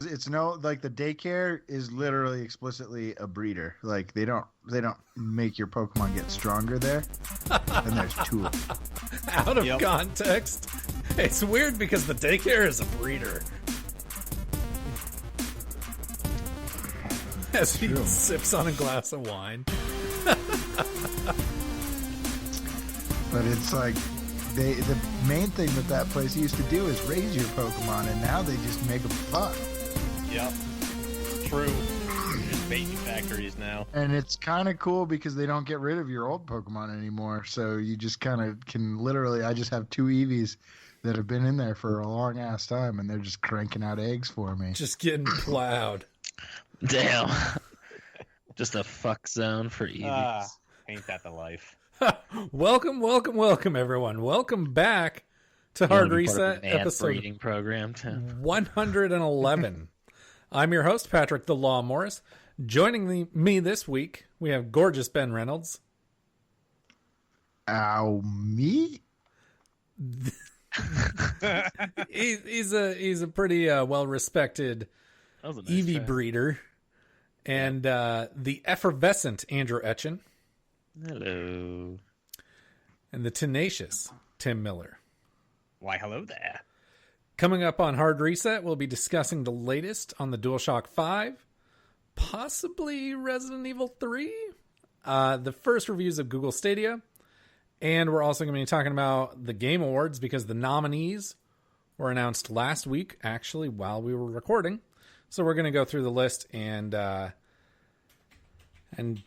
It's no like the daycare is literally explicitly a breeder. Like they don't make your Pokemon get stronger there. And there's two of them. Out of context. It's weird because the daycare is a breeder. As he sips on a glass of wine. But it's like the main thing that place used to do is raise your Pokemon, and now they just make them fuck. Yep. True. There's baby factories now. And it's kind of cool because they don't get rid of your old Pokemon anymore. So you just kind of can literally, I just have two Eevees that have been in there for a long ass time, and they're just cranking out eggs for me. Just getting plowed. Damn. Just a fuck zone for Eevees. Ain't that the life? Welcome, everyone. Welcome back to Hard Reset episode breeding program 111. I'm your host, Patrick the Law Morris. Joining me this week, we have gorgeous Ben Reynolds. Ow, me? He's a pretty well-respected Eevee breeder. And the effervescent Andrew Etchen. Hello. And the tenacious Tim Miller. Why, hello there. Coming up on Hard Reset, we'll be discussing the latest on the DualShock 5, possibly Resident Evil 3, the first reviews of Google Stadia, and we're also going to be talking about the Game Awards because the nominees were announced last week, actually, while we were recording. So we're going to go through the list and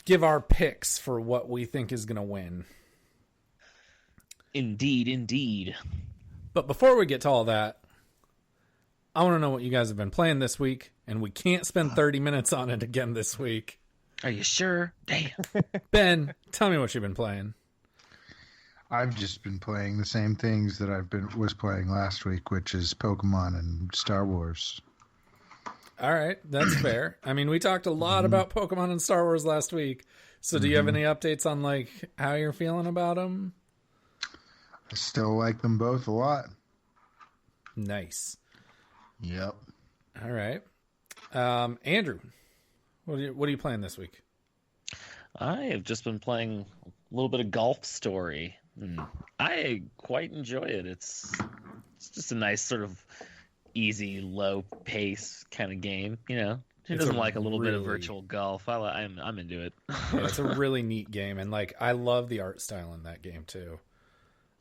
give our picks for what we think is going to win. Indeed. But before we get to all that, I want to know what you guys have been playing this week, and we can't spend 30 minutes on it again this week. Are you sure? Damn. Ben, tell me what you've been playing. I've just been playing the same things that was playing last week, which is Pokemon and Star Wars. All right, that's fair. I mean, we talked a lot about Pokemon and Star Wars last week. So do you have any updates on like how you're feeling about them? I still like them both a lot. Nice. Yep. All right. Andrew, what are you playing this week? I have just been playing a little bit of Golf Story. I quite enjoy it. It's just a nice sort of easy, low pace kind of game. You know, who doesn't like a little bit of virtual golf? I'm into it. Yeah, it's a really neat game, and like I love the art style in that game too.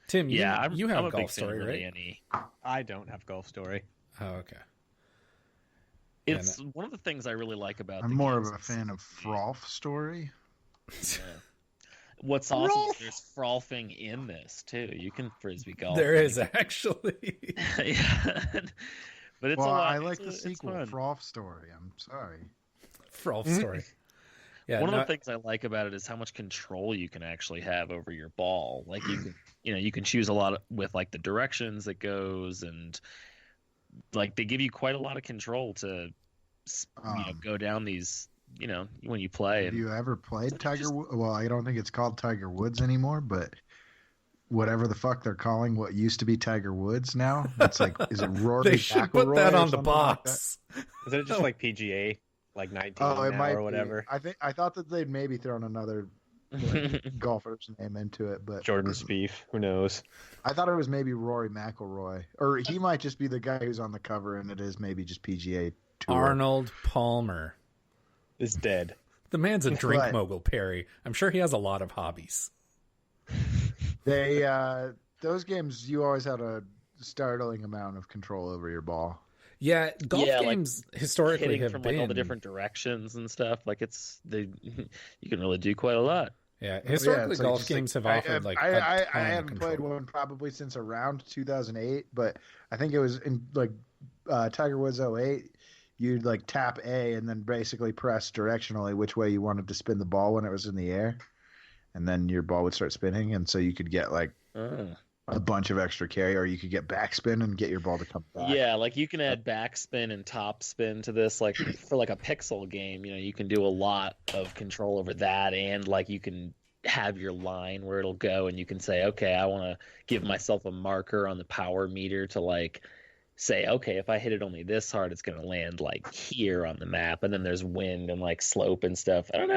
Tim, you have I'm Golf Story, right? I don't have Golf Story. Oh, okay. It's one of the things I really like about. I'm more of a fan of Frolf Story. Yeah. What's awesome is there's frolfing in this too. You can frisbee golf. There is actually. Yeah. But it's a lot. I like the sequel, Frolf Story. I'm sorry. Frolf Story. Yeah. One of the things I like about it is how much control you can actually have over your ball. Like you can choose a lot with like the directions it goes, and like they give you quite a lot of control to go down these. You know, when you play. Have you ever played Tiger Woods? Well, I don't think it's called Tiger Woods anymore, but whatever the fuck they're calling what used to be Tiger Woods now. It's like, is it Rory They should McIlroy put that or on the something box. like Is it just like PGA, like 19 that? It now might or whatever? be. I thought that they'd maybe thrown another golfer's name into it, but Jordan Spieth, who knows? I thought it was maybe Rory McIlroy, or he might just be the guy who's on the cover, and it is maybe just PGA Tour. Arnold Palmer Is dead. The man's a drink Right. mogul, Perry. I'm sure he has a lot of hobbies. They those games, you always had a startling amount of control over your ball. Yeah, golf Yeah, like, games historically hitting have from been like all the different directions and stuff. Like you can really do quite a lot. Yeah, historically it's like golf just games have I- offered like I a ton haven't of played control. one probably since around 2008, but I think it was in like Tiger Woods '08. You'd like tap A and then basically press directionally which way you wanted to spin the ball when it was in the air, and then your ball would start spinning, and so you could get like a bunch of extra carry, or you could get backspin and get your ball to come back. Yeah, like you can add backspin and topspin to this. Like for like a pixel game, you know, you can do a lot of control over that, and like you can have your line where it'll go, and you can say, okay, I want to give myself a marker on the power meter to like say, okay, if I hit it only this hard, it's going to land like here on the map, and then there's wind and like slope and stuff. I don't know.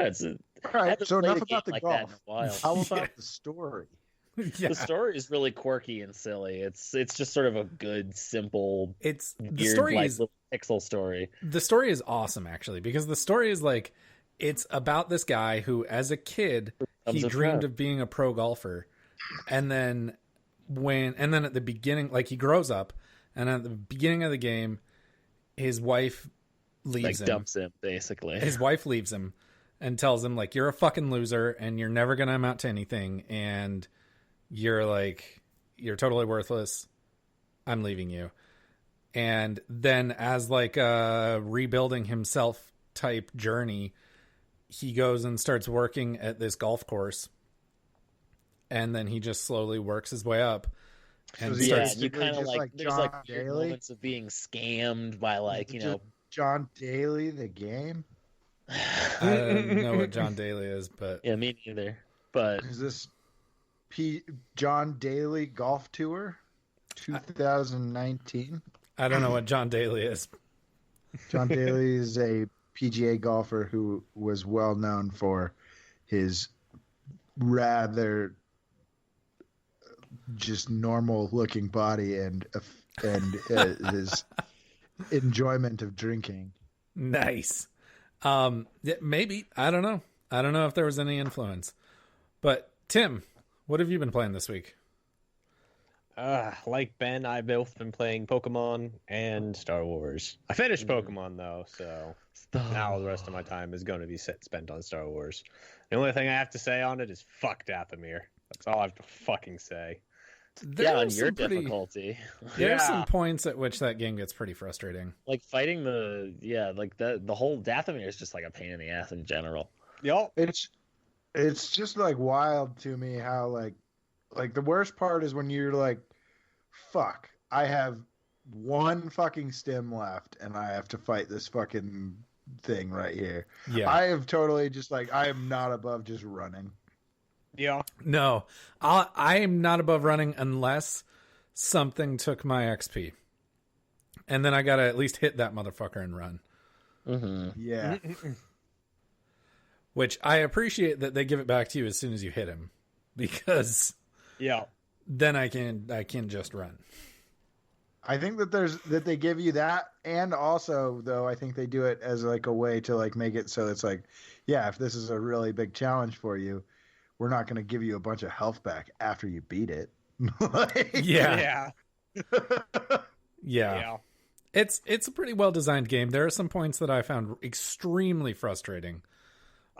All I right, haven't so played enough a game about the like that in golf. a while. How about Yeah. the story? Yeah. The story is really quirky and silly. It's just sort of a good, simple, It's the weird, story like is little pixel story. the story is awesome actually, because the story is like, it's about this guy who as a kid he Becomes a dreamed pro. of being a pro golfer, and then at the beginning, like, he grows up, and at the beginning of the game his wife leaves Like him. dumps him, basically. His wife leaves him and tells him, like, you're a fucking loser and you're never gonna amount to anything, and you're totally worthless. I'm leaving you. And then as like a rebuilding himself type journey, he goes and starts working at this golf course, and then he just slowly works his way up and So he Yeah, starts and you kind of just like, like there's John like weird Daly? moments of being scammed by like, you know, John Daly, the game. I don't know what John Daly is, but yeah, me neither. But Is this John Daly Golf Tour 2019? I don't know what John Daly is. John Daly is a PGA golfer who was well known for his rather just normal looking body and his enjoyment of drinking. Nice. Yeah, maybe. I don't know. I don't know if there was any influence. But Tim, what have you been playing this week? Like Ben, I've both been playing Pokemon and Star Wars. I finished Pokemon though, so now the rest of my time is going to be spent on Star Wars. The only thing I have to say on it is fuck Dathomir. That's all I have to fucking say. There on are your some pretty- difficulty. There are Yeah. some points at which that game gets pretty frustrating. Like fighting the whole Dathomir is just like a pain in the ass in general. Yup. It's just like wild to me how like the worst part is when you're like, fuck, I have one fucking stim left and I have to fight this fucking thing right here. Yeah. I have totally just like, I am not above just running. Yeah. No, I am not above running unless something took my XP. And then I gotta at least hit that motherfucker and run. Mm-hmm. Yeah. Which I appreciate that they give it back to you as soon as you hit him, because Yeah. then I can just run. I think that they give you that, and also though I think they do it as like a way to like make it so it's like, yeah, if this is a really big challenge for you, we're not going to give you a bunch of health back after you beat it. Like, Yeah. Yeah. Yeah. It's a pretty well designed game. There are some points that I found extremely frustrating,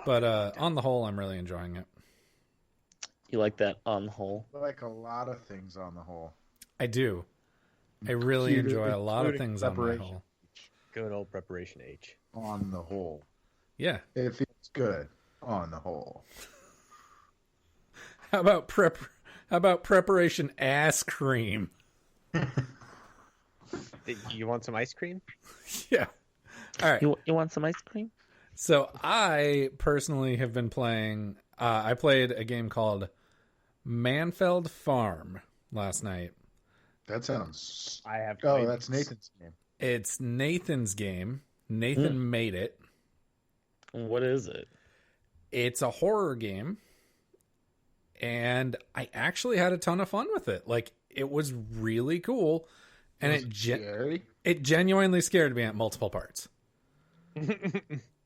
but on the whole, I'm really enjoying it. You like that on the whole? like a lot of things on the whole. I do. I really enjoy a lot of Including things on the preparation. whole. Good old Preparation H. On the whole, Yeah. it feels good. On the whole, How about preparation ass cream? You want some ice cream? Yeah. All right. You want some ice cream? So I personally have been playing. I played a game called Manfeld Farm last night. that sounds. I have. Oh, played that's Nathan's game. It's Nathan's game. Nathan made it. What is it? It's a horror game, and I actually had a ton of fun with it. Like, it was really cool, and Scary. it genuinely scared me at multiple parts.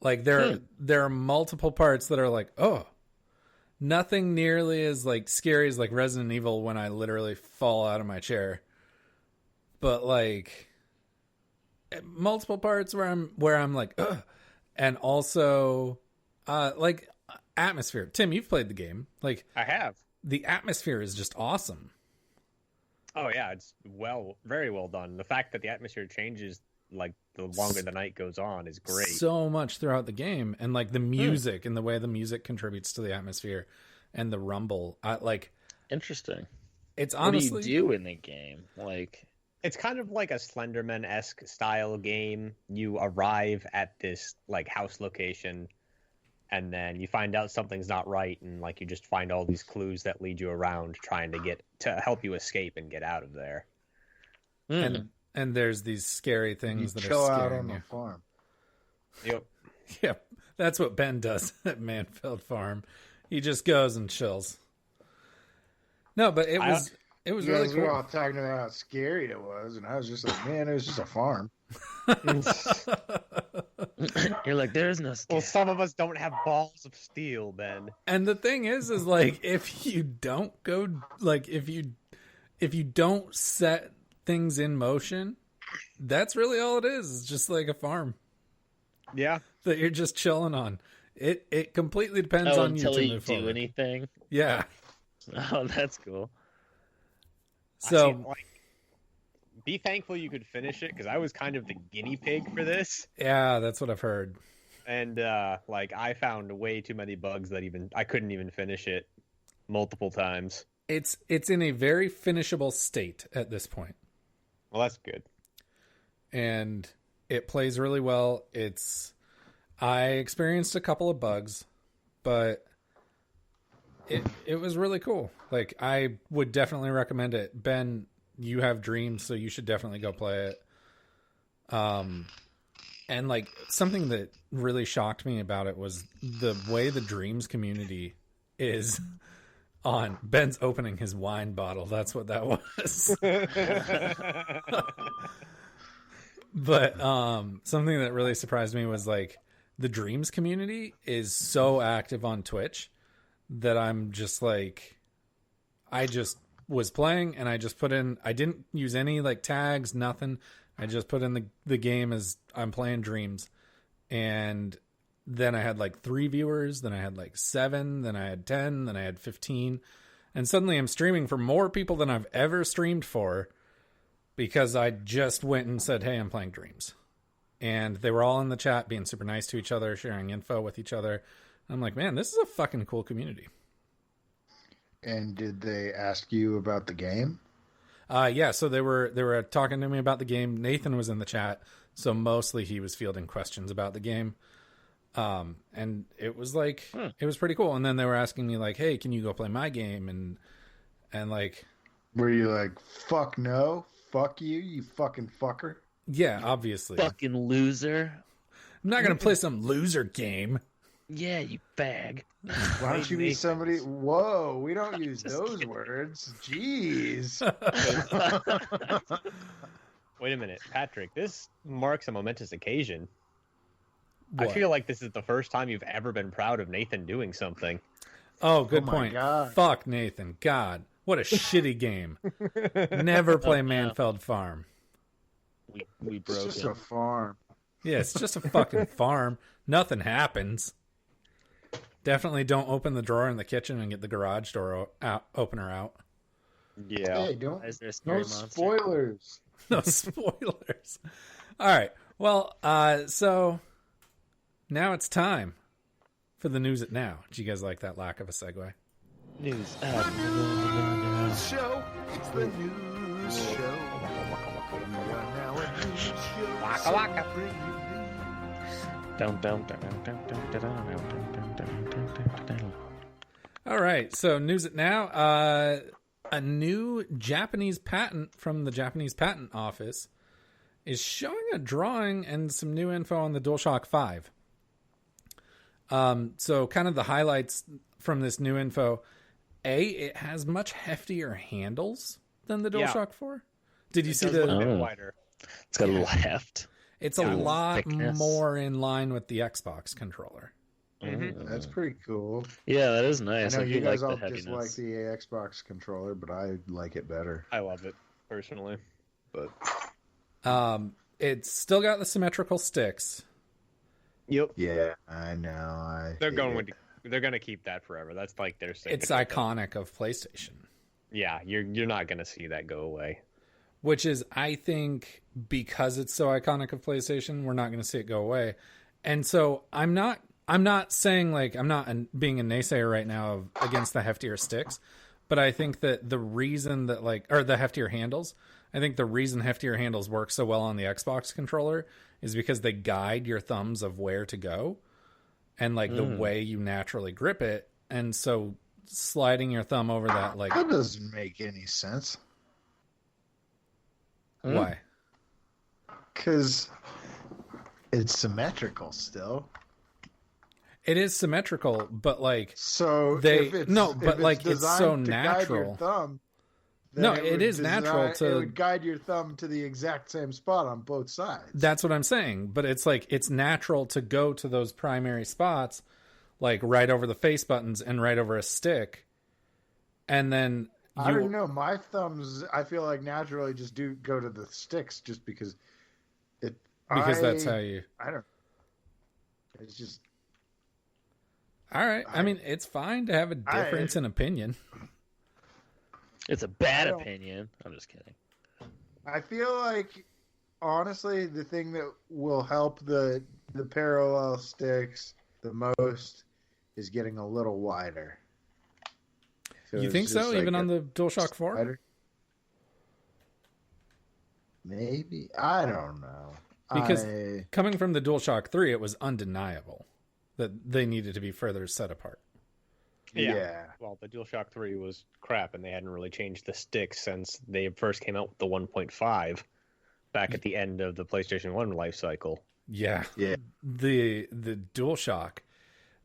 Like, there are multiple parts that are like, oh, nothing nearly as like scary as like Resident Evil when I literally fall out of my chair, but like multiple parts where I'm like, ugh. And also like atmosphere. Tim, you've played the game. Like, I have. the atmosphere is just awesome. Oh yeah, it's very well done. The fact that the atmosphere changes like the longer the night goes on is great. So much throughout the game, and like the music and the way the music contributes to the atmosphere and the rumble. Like, Interesting. it's What honestly, do you do in the game? Like, It's kind of like a Slenderman-esque style game. You arrive at this like house location, and then you find out something's not right, and like you just find all these clues that lead you around trying to help you escape and get out of there. and And there's these scary things that chill are out scaring on you. the farm. Yep. Yep, that's what Ben does at Manfield Farm. He just goes and chills. No, but it was You really guys were cool. all talking about how scary it was, and I was just like, man, it was just a farm. You're like, there's no Well, scare. some of us don't have balls of steel, Ben. And the thing is like if you don't go like if you don't set things in motion, that's really all it is. It's just like a farm Yeah. that you're just chilling on. It completely depends on you until to you move do forward. anything. Yeah. Oh, that's cool. So like, be thankful you could finish it because I was kind of the guinea pig for this, yeah, that's what I've heard. and like I found way too many bugs that I couldn't even finish it multiple times. It's in a very finishable state at this point. Well, that's good. And it plays really well. I experienced a couple of bugs, but it was really cool. Like I would definitely recommend it. Ben, you have Dreams, so you should definitely go play it. And like something that really shocked me about it was the way the Dreams community is on Ben's opening his wine bottle. That's what that was. But something that really surprised me was like the Dreams community is so active on Twitch that I'm just like, I just was playing and I just put in, I didn't use any like tags, nothing. I just put in the game as I'm playing Dreams. And then I had like 3 viewers, then I had like 7, then I had 10, then I had 15. And suddenly I'm streaming for more people than I've ever streamed for because I just went and said, hey, I'm playing Dreams. And they were all in the chat being super nice to each other, sharing info with each other. I'm like, man, this is a fucking cool community. And did they ask you about the game? Yeah, so they were talking to me about the game. Nathan was in the chat, so mostly he was fielding questions about the game. And it was like it was pretty cool. And then they were asking me like, hey, can you go play my game? And like, Were you like, fuck no, fuck you, you fucking fucker? yeah, obviously. Fucking loser. I'm not gonna play some loser game. Yeah, you fag. Why don't you be somebody? Whoa, we don't use those words. Jeez. Wait a minute, Patrick. This marks a momentous occasion. What? I feel like this is the first time you've ever been proud of Nathan doing something. Oh, good Oh my point. God. Fuck Nathan. God, what a shitty game. Never play Manfield Farm. We It's broke just it. a farm. Yeah, it's just a fucking farm. Nothing happens. Definitely don't open the drawer in the kitchen and get the garage door opener out. Yeah. Hey, don't. Why is there a scary No monster? spoilers. No spoilers. All right. Well, so now it's time for the news at now. Did you guys like that lack of a segue? News. Show. It's the news show. We are now a news show. Waka waka. All right. So news at now. A new Japanese patent from the Japanese Patent Office is showing a drawing and some new info on the DualShock 5. So kind of the highlights from this new info. It has much heftier handles than the Yeah. DualShock 4. Did you see It does look a the... bit Oh. wider. It's got a little heft. It's a Yeah, lot thickness. more in line with the Xbox controller. That's pretty cool. Yeah, that is I nice. know I you do guys like all the dislike heaviness. the Xbox controller, but I like it better. I love it personally, but It's still got the symmetrical sticks. yep, Yeah, I know. they're going to keep that forever. That's like their signature It's thing. iconic of PlayStation. Yeah, you're not going to see that go away. Which is, I think, because it's so iconic of PlayStation, we're not going to see it go away. And so I'm not saying like I'm not being a naysayer right now against the heftier sticks, but I think that the reason that or the heftier handles, I think the reason heftier handles work so well on the Xbox controller is because they guide your thumbs of where to go and like the way you naturally grip it. And so sliding your thumb over that, like, That doesn't make any sense. why? Because it's symmetrical still. It is symmetrical, but like So they if it's, no, if but like it's so designed to guide your natural. thumb, then No, it it would is natural to. It would guide your thumb to the exact same spot on both sides. That's what I'm saying. But it's like it's natural to go to those primary spots, like right over the face buttons and right over a stick, and then I don't know. My thumbs, I feel like naturally just do go to the sticks, just because it. That's how you. I don't. It's just. All right. I mean, it's fine to have a difference in opinion. It's a bad opinion. I'm just kidding. I feel like, honestly, the thing that will help the parallel sticks the most is getting a little wider. You think so? Even on the DualShock 4? Wider? Maybe. I don't know. Because coming from the DualShock 3, it was undeniable that they needed to be further set apart. Yeah. Well, the DualShock 3 was crap, and they hadn't really changed the sticks since they first came out with the 1.5 back at the end of the PlayStation 1 life cycle. Yeah. Yeah. The DualShock,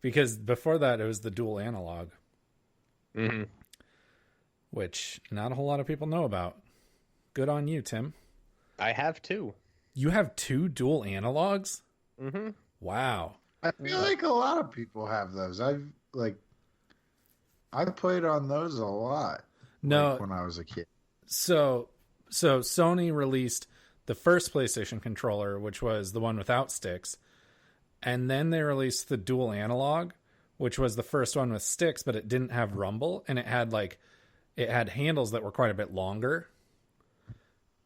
because before that it was the dual analog, which not a whole lot of people know about. Good on you, Tim. I have two. You have 2 dual analogs? Mm-hmm. Wow. I feel like a lot of people have those. I played on those a lot. No, when I was a kid. So Sony released the first PlayStation controller, which was the one without sticks, and then they released the dual analog, which was the first one with sticks, but it didn't have rumble, and it had handles that were quite a bit longer.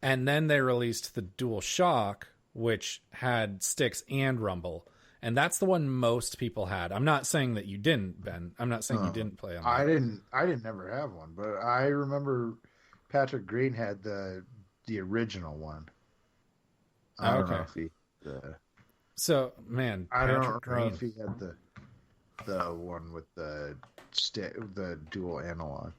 And then they released the DualShock, which had sticks and rumble. And that's the one most people had. I'm not saying that you didn't, Ben. I'm not saying you didn't play on that. I didn't never have one, but I remember Patrick Green had the original one. I don't know if he So, man, I don't know Green. if he had the one with the dual analog.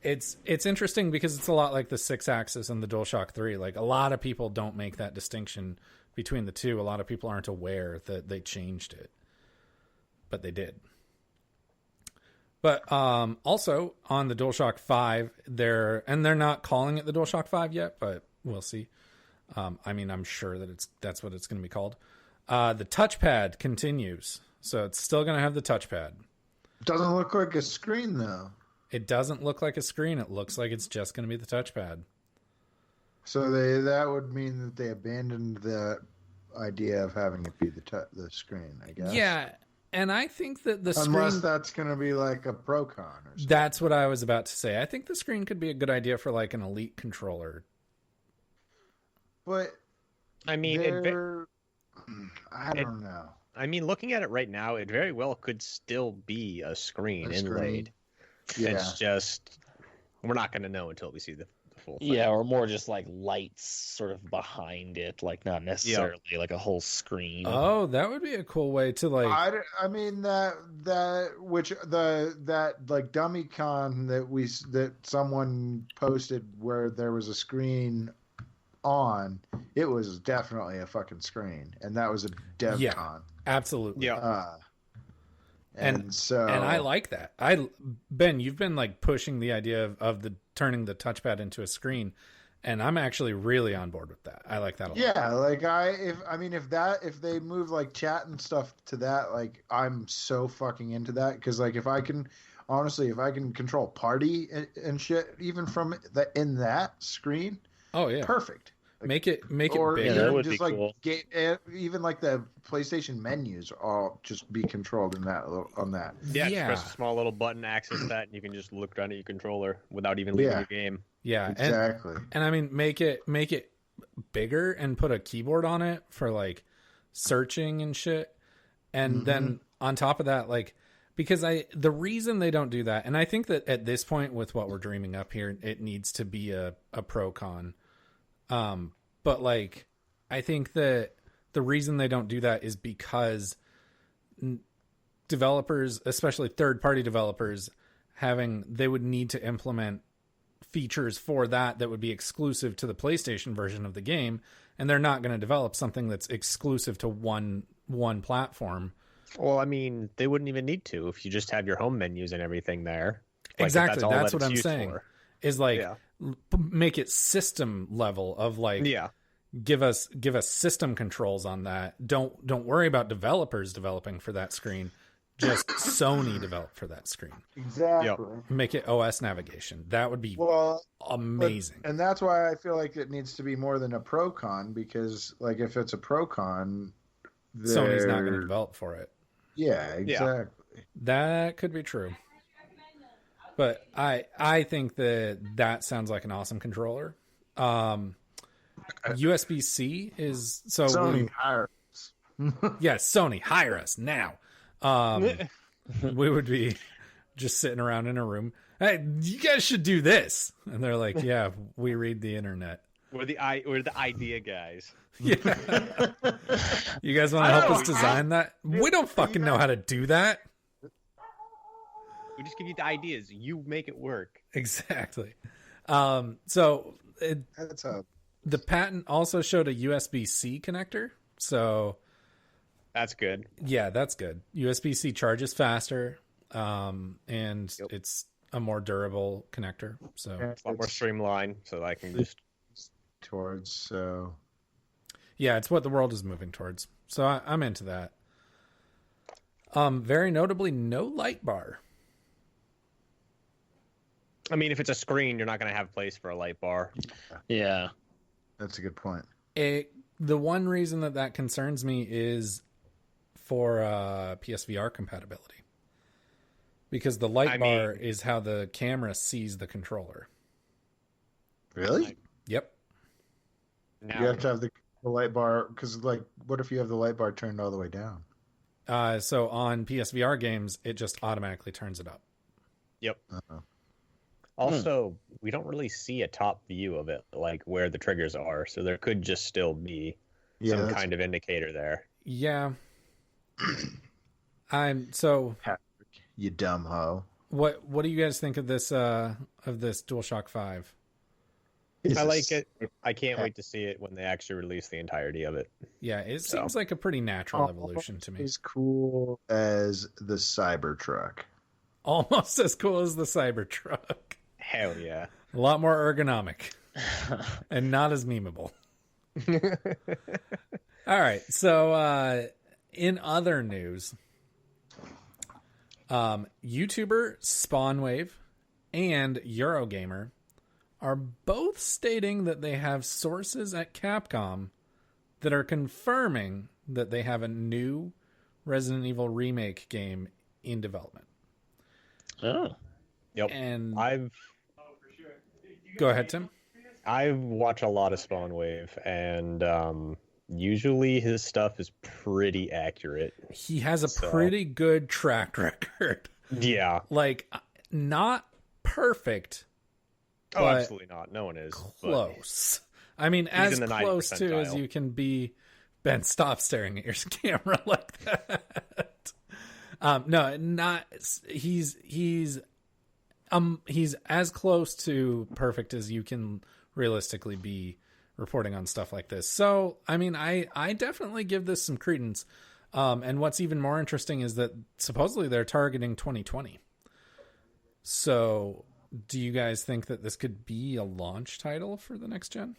It's interesting because it's a lot like the 6-axis and the DualShock 3. Like, a lot of people don't make that distinction between the two. A lot of people aren't aware that they changed it, but they did. But also on the DualShock 5, they're not calling it the DualShock 5 yet, but we'll see. I mean, I'm sure that that's what it's going to be called. The touchpad continues, so it's still going to have the touchpad. Doesn't look like a screen though. It doesn't look like a screen. It looks like it's just going to be the touchpad. So that would mean that they abandoned the idea of having it be the screen, I guess. Yeah, and I think that the screen... Unless that's going to be like a Pro-Con or something. That's what I was about to say. I think the screen could be a good idea for like an Elite controller. But I mean, I don't know. I mean, looking at it right now, it very well could still be a screen inlaid. Yeah. It's just we're not going to know until we see the full thing. Yeah, or more just like lights sort of behind it, like not necessarily like a whole screen. Oh, that would be a cool way to like. I mean that like dummy con that someone posted where there was a screen on. It was definitely a fucking screen, and that was a dev con. Absolutely. Yeah. And I like that. Ben, you've been like pushing the idea of the turning the touchpad into a screen, and I'm actually really on board with that. I like that a lot. Yeah, like if they move like chat and stuff to that, like I'm so fucking into that, because like if I can control party and shit even from in that screen, oh yeah, perfect. Like, make it or bigger. that would just be like cool. Even like the PlayStation menus all just be controlled in that on that. Yeah, just press a small little button, access that, and you can just look down at your controller without even leaving your game. Yeah, exactly. And I mean, make it bigger and put a keyboard on it for like searching and shit. And then on top of that, like, because the reason they don't do that, and I think that at this point with what we're dreaming up here, it needs to be a pro con. But like, I think that the reason they don't do that is because developers, especially third-party developers, they would need to implement features for that would be exclusive to the PlayStation version of the game. and they're not going to develop something that's exclusive to one platform. Well, I mean, they wouldn't even need to if you just have your home menus and everything there. Like, Exactly. That's what it's I'm used saying. for. Is like make it system level of like give us system controls on that. Don't worry about developers developing for that screen. Just Sony develop for that screen. Exactly. Yep. Make it OS navigation. That would be amazing. And that's why I feel like it needs to be more than a Procon, because like if it's a Procon, Sony's not going to develop for it. Yeah, exactly. That could be true. But I think that sounds like an awesome controller. USB-C is so Sony hire us. Yes, Sony, hire us now. We would be just sitting around in a room. Hey, you guys should do this, and they're like, "Yeah, we read the internet. We're the idea guys." Yeah, you guys want to help us design that? We don't fucking know how to do that. We just give you the ideas. You make it work. Exactly. The patent also showed a USB-C connector, so. That's good. Yeah, that's good. USB-C charges faster, and it's a more durable connector. So it's a lot more streamlined, so I can just towards. So yeah, it's what the world is moving towards. So I'm into that. Very notably, no light bar. I mean, if it's a screen, you're not going to have place for a light bar. Yeah, that's a good point. The one reason that concerns me is for PSVR compatibility, because the light bar is how the camera sees the controller. Really? Yep. Now, you have to have the light bar, because like, what if you have the light bar turned all the way down? So on PSVR games, it just automatically turns it up. Yep. Uh-oh. Also, we don't really see a top view of it, like where the triggers are, so there could just still be some kind of indicator there. Yeah. Patrick, you dumb hoe. What do you guys think of this DualShock 5? I like it. I can't wait to see it when they actually release the entirety of it. Yeah, it seems like a pretty natural evolution to me. As cool as the Cybertruck. Almost as cool as the Cybertruck. Hell yeah. A lot more ergonomic. And not as memeable. All right, so in other news, YouTuber Spawnwave and Eurogamer are both stating that they have sources at Capcom that are confirming that they have a new Resident Evil remake game in development. Oh. Yep. And Go ahead, Tim. I watch a lot of Spawnwave, and usually his stuff is pretty accurate. He has a pretty good track record. Yeah. Like, not perfect. Oh, absolutely not. No one is. Close. I mean, as close to as you can be. Ben, stop staring at your camera like that. No, not. He's as close to perfect as you can realistically be reporting on stuff like this. So, I mean, I definitely give this some credence. And what's even more interesting is that supposedly they're targeting 2020. So, do you guys think that this could be a launch title for the next gen?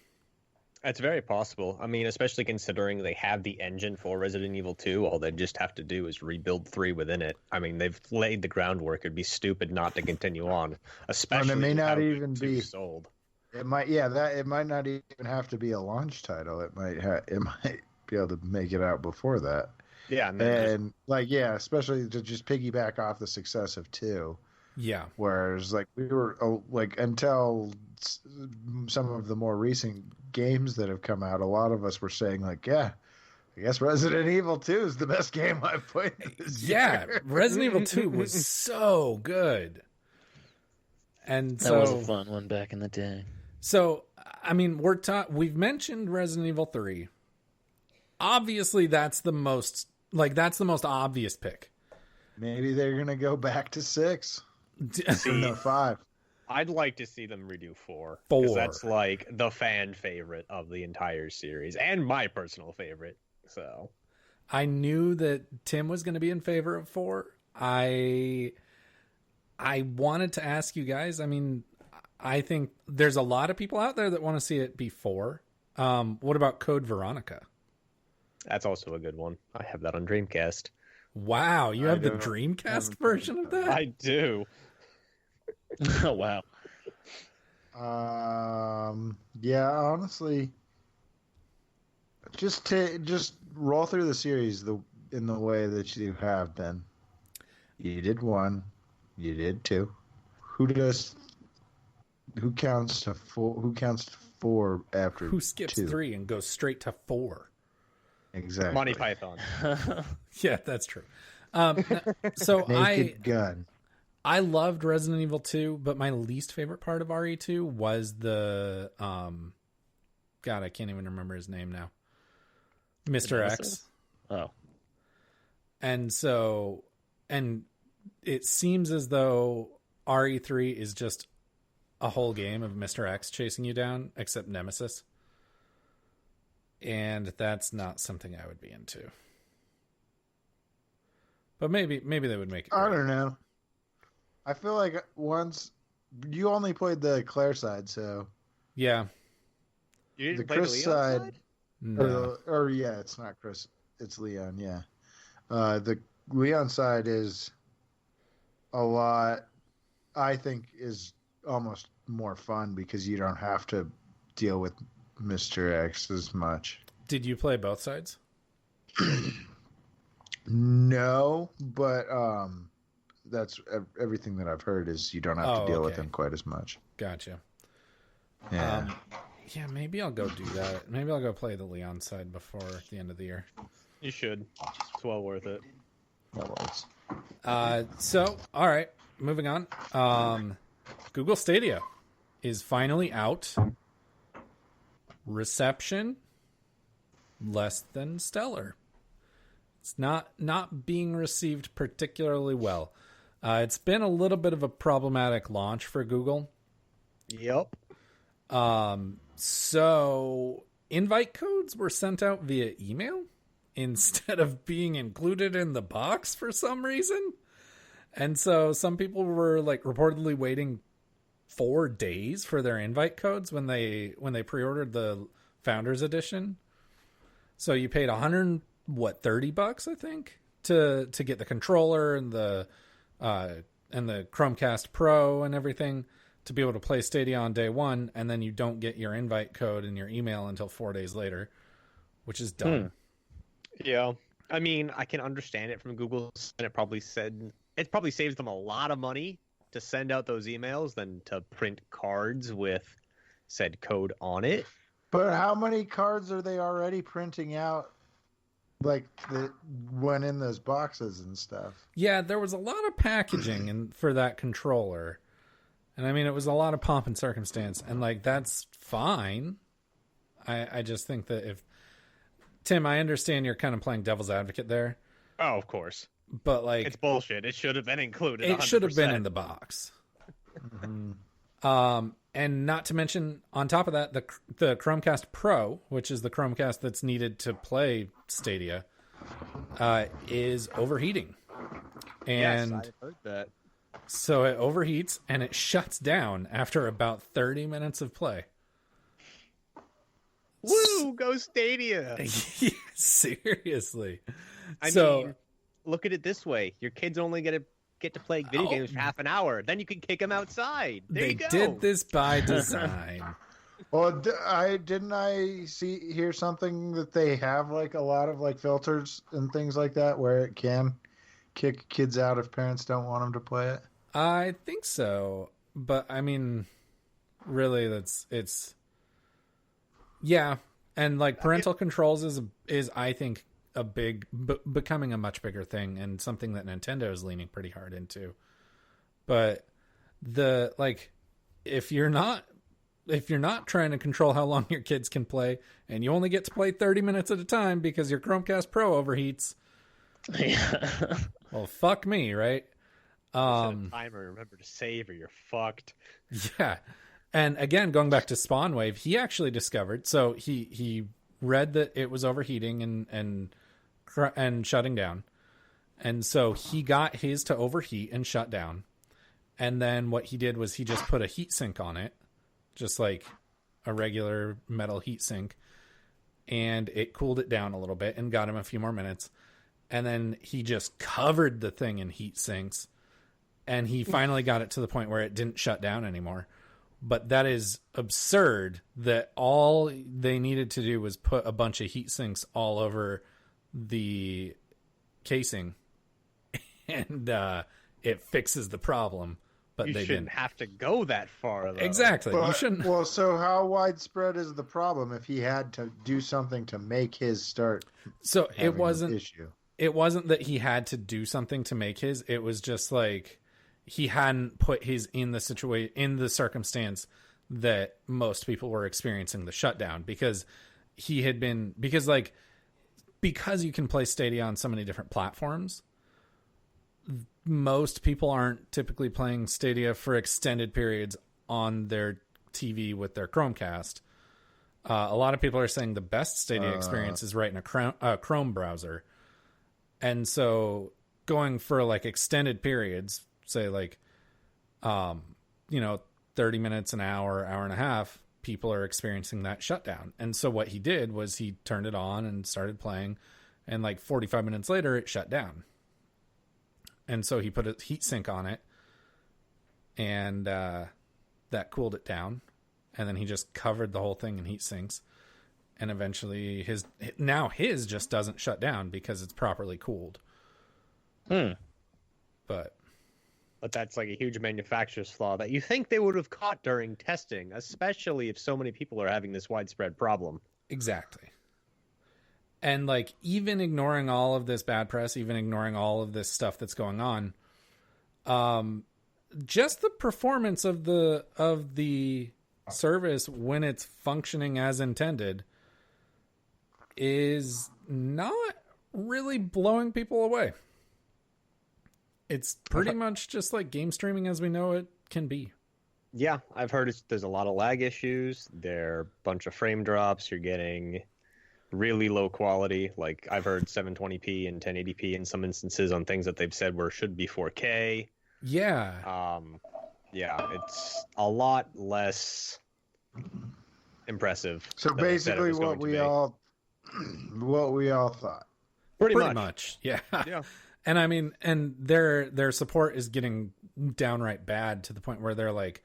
It's very possible. I mean, especially considering they have the engine for Resident Evil 2. All they just have to do is rebuild 3 within it. I mean, they've laid the groundwork. It'd be stupid not to continue on, especially and it may not even be sold. It might, it might not even have to be a launch title. It might be able to make it out before that. Yeah, and especially to just piggyback off the success of 2. Yeah. Whereas, like, we were until some of the more recent games that have come out, a lot of us were saying, like, yeah, I guess Resident Evil 2 is the best game I've played this year. Resident Evil 2 was so good. And that was a fun one back in the day. So, I mean, we've mentioned Resident Evil 3. Obviously, that's the most obvious pick. Maybe they're going to go back to 6. No, 5. I'd like to see them redo 4. 4. Because that's like the fan favorite of the entire series and my personal favorite. So I knew that Tim was going to be in favor of 4. I wanted to ask you guys. I mean, I think there's a lot of people out there that want to see it be 4. What about Code Veronica? that's also a good one. I have that on Dreamcast. Wow, you have the don't Dreamcast have version of that? I do. Oh wow. Yeah, honestly, just roll through the series in the way that you have been. You did 1, you did 2. Who counts to 4? Who counts to 4 after? Who skips 2? 3 and goes straight to 4? Exactly. Monty Python. Yeah, that's true. So Naked Gun. I loved Resident Evil 2, but my least favorite part of RE2 was the God, I can't even remember his name now. Mr. X. Oh. And it seems as though RE3 is just a whole game of Mr. X chasing you down, except Nemesis. And that's not something I would be into. But maybe they would make it. I don't know. I feel like once you only played the Claire side, so Yeah. You the didn't play Chris the side, Leon side? No. or yeah, it's not Chris, it's Leon. Yeah, the Leon side is a lot. I think is almost more fun because you don't have to deal with Mr. X as much. Did you play both sides? No, but that's everything that I've heard is you don't have to deal with okay. him quite as much. Gotcha. Yeah. Yeah, maybe I'll go do that. Maybe I'll go play the Leon side before the end of the year. You should. It's well worth it. That was. So, all right, moving on. Google Stadia is finally out. Reception less than stellar. It's not being received particularly well. It's been a little bit of a problematic launch for Google. Yep. So invite codes were sent out via email instead of being included in the box for some reason. And so some people were like reportedly waiting 4 days for their invite codes when they pre-ordered the Founders Edition. So you paid $130, I think, to get the controller and the Chromecast Pro and everything to be able to play Stadia on day 1, and then you don't get your invite code in your email until 4 days later, which is dumb. Yeah. I mean, I can understand it from Google, and it probably saves them a lot of money to send out those emails than to print cards with said code on it. But how many cards are they already printing out? Like that went in those boxes and stuff. Yeah, there was a lot of packaging for that controller. And I mean, it was a lot of pomp and circumstance. And like, that's fine. I just think that if... Tim, I understand you're kind of playing devil's advocate there. Oh, of course. But like... It's bullshit. It should have been included. It 100%. should have been in the box. Mm-hmm. And not to mention, on top of that, the Chromecast Pro, which is the Chromecast that's needed to play Stadia, is overheating. And yes, I heard that. so it overheats and it shuts down after about 30 minutes of play. Woo! Go Stadia! Seriously. I mean, look at it this way: your kids only get to play video games for half an hour. Then you can kick them outside. There they you go. did this by design. Well, I hear something that they have like a lot of like filters and things like that where it can kick kids out if parents don't want them to play it. I think so, but I mean, really, it's yeah, and like parental controls is I think a big becoming a much bigger thing and something that Nintendo is leaning pretty hard into. But if you're not trying to control how long your kids can play and you only get to play 30 minutes at a time because your Chromecast Pro overheats, Yeah. well, fuck me, right? Set a timer and remember to save or you're fucked. Yeah. And again, going back to Spawn Wave, he actually discovered, so he read that it was overheating and shutting down. And so he got his to overheat and shut down. And then what he did was he just put a heat sink on it, just like a regular metal heat sink, and it cooled it down a little bit and got him a few more minutes. And then he just covered the thing in heat sinks, and he finally got it to the point where it didn't shut down anymore. But that is absurd that all they needed to do was put a bunch of heat sinks all over the casing and it fixes the problem. But you they shouldn't didn't have to go that far, though. Exactly. But, you shouldn't. Well, so how widespread is the problem if he had to do something to make his start? So it wasn't that he had to do something to make his. It was just like he hadn't put his in the circumstance that most people were experiencing the shutdown, because he had been because you can play Stadia on so many different platforms. Most people aren't typically playing Stadia for extended periods on their TV with their Chromecast. A lot of people are saying the best Stadia experience is right in a Chrome browser. And so going for like extended periods, say 30 minutes, an hour, hour and a half, people are experiencing that shutdown. And so what he did was he turned it on and started playing, and like 45 minutes later it shut down. And so he put a heat sink on it, and that cooled it down. And then he just covered the whole thing in heat sinks. And eventually his just doesn't shut down because it's properly cooled. But that's like a huge manufacturer's flaw that you think they would have caught during testing, especially if so many people are having this widespread problem. Exactly. And like, even ignoring all of this bad press, even ignoring all of this stuff that's going on, just the performance of the service when it's functioning as intended is not really blowing people away. It's pretty much just like game streaming as we know it can be. Yeah, I've heard there's a lot of lag issues. There are a bunch of frame drops. You're getting really low quality. Like, I've heard 720p and 1080p in some instances on things that they've said should be 4K. Yeah. Yeah, it's a lot less impressive. So basically what we all thought. Pretty much. Yeah. Yeah. And I mean, and their support is getting downright bad to the point where they're like,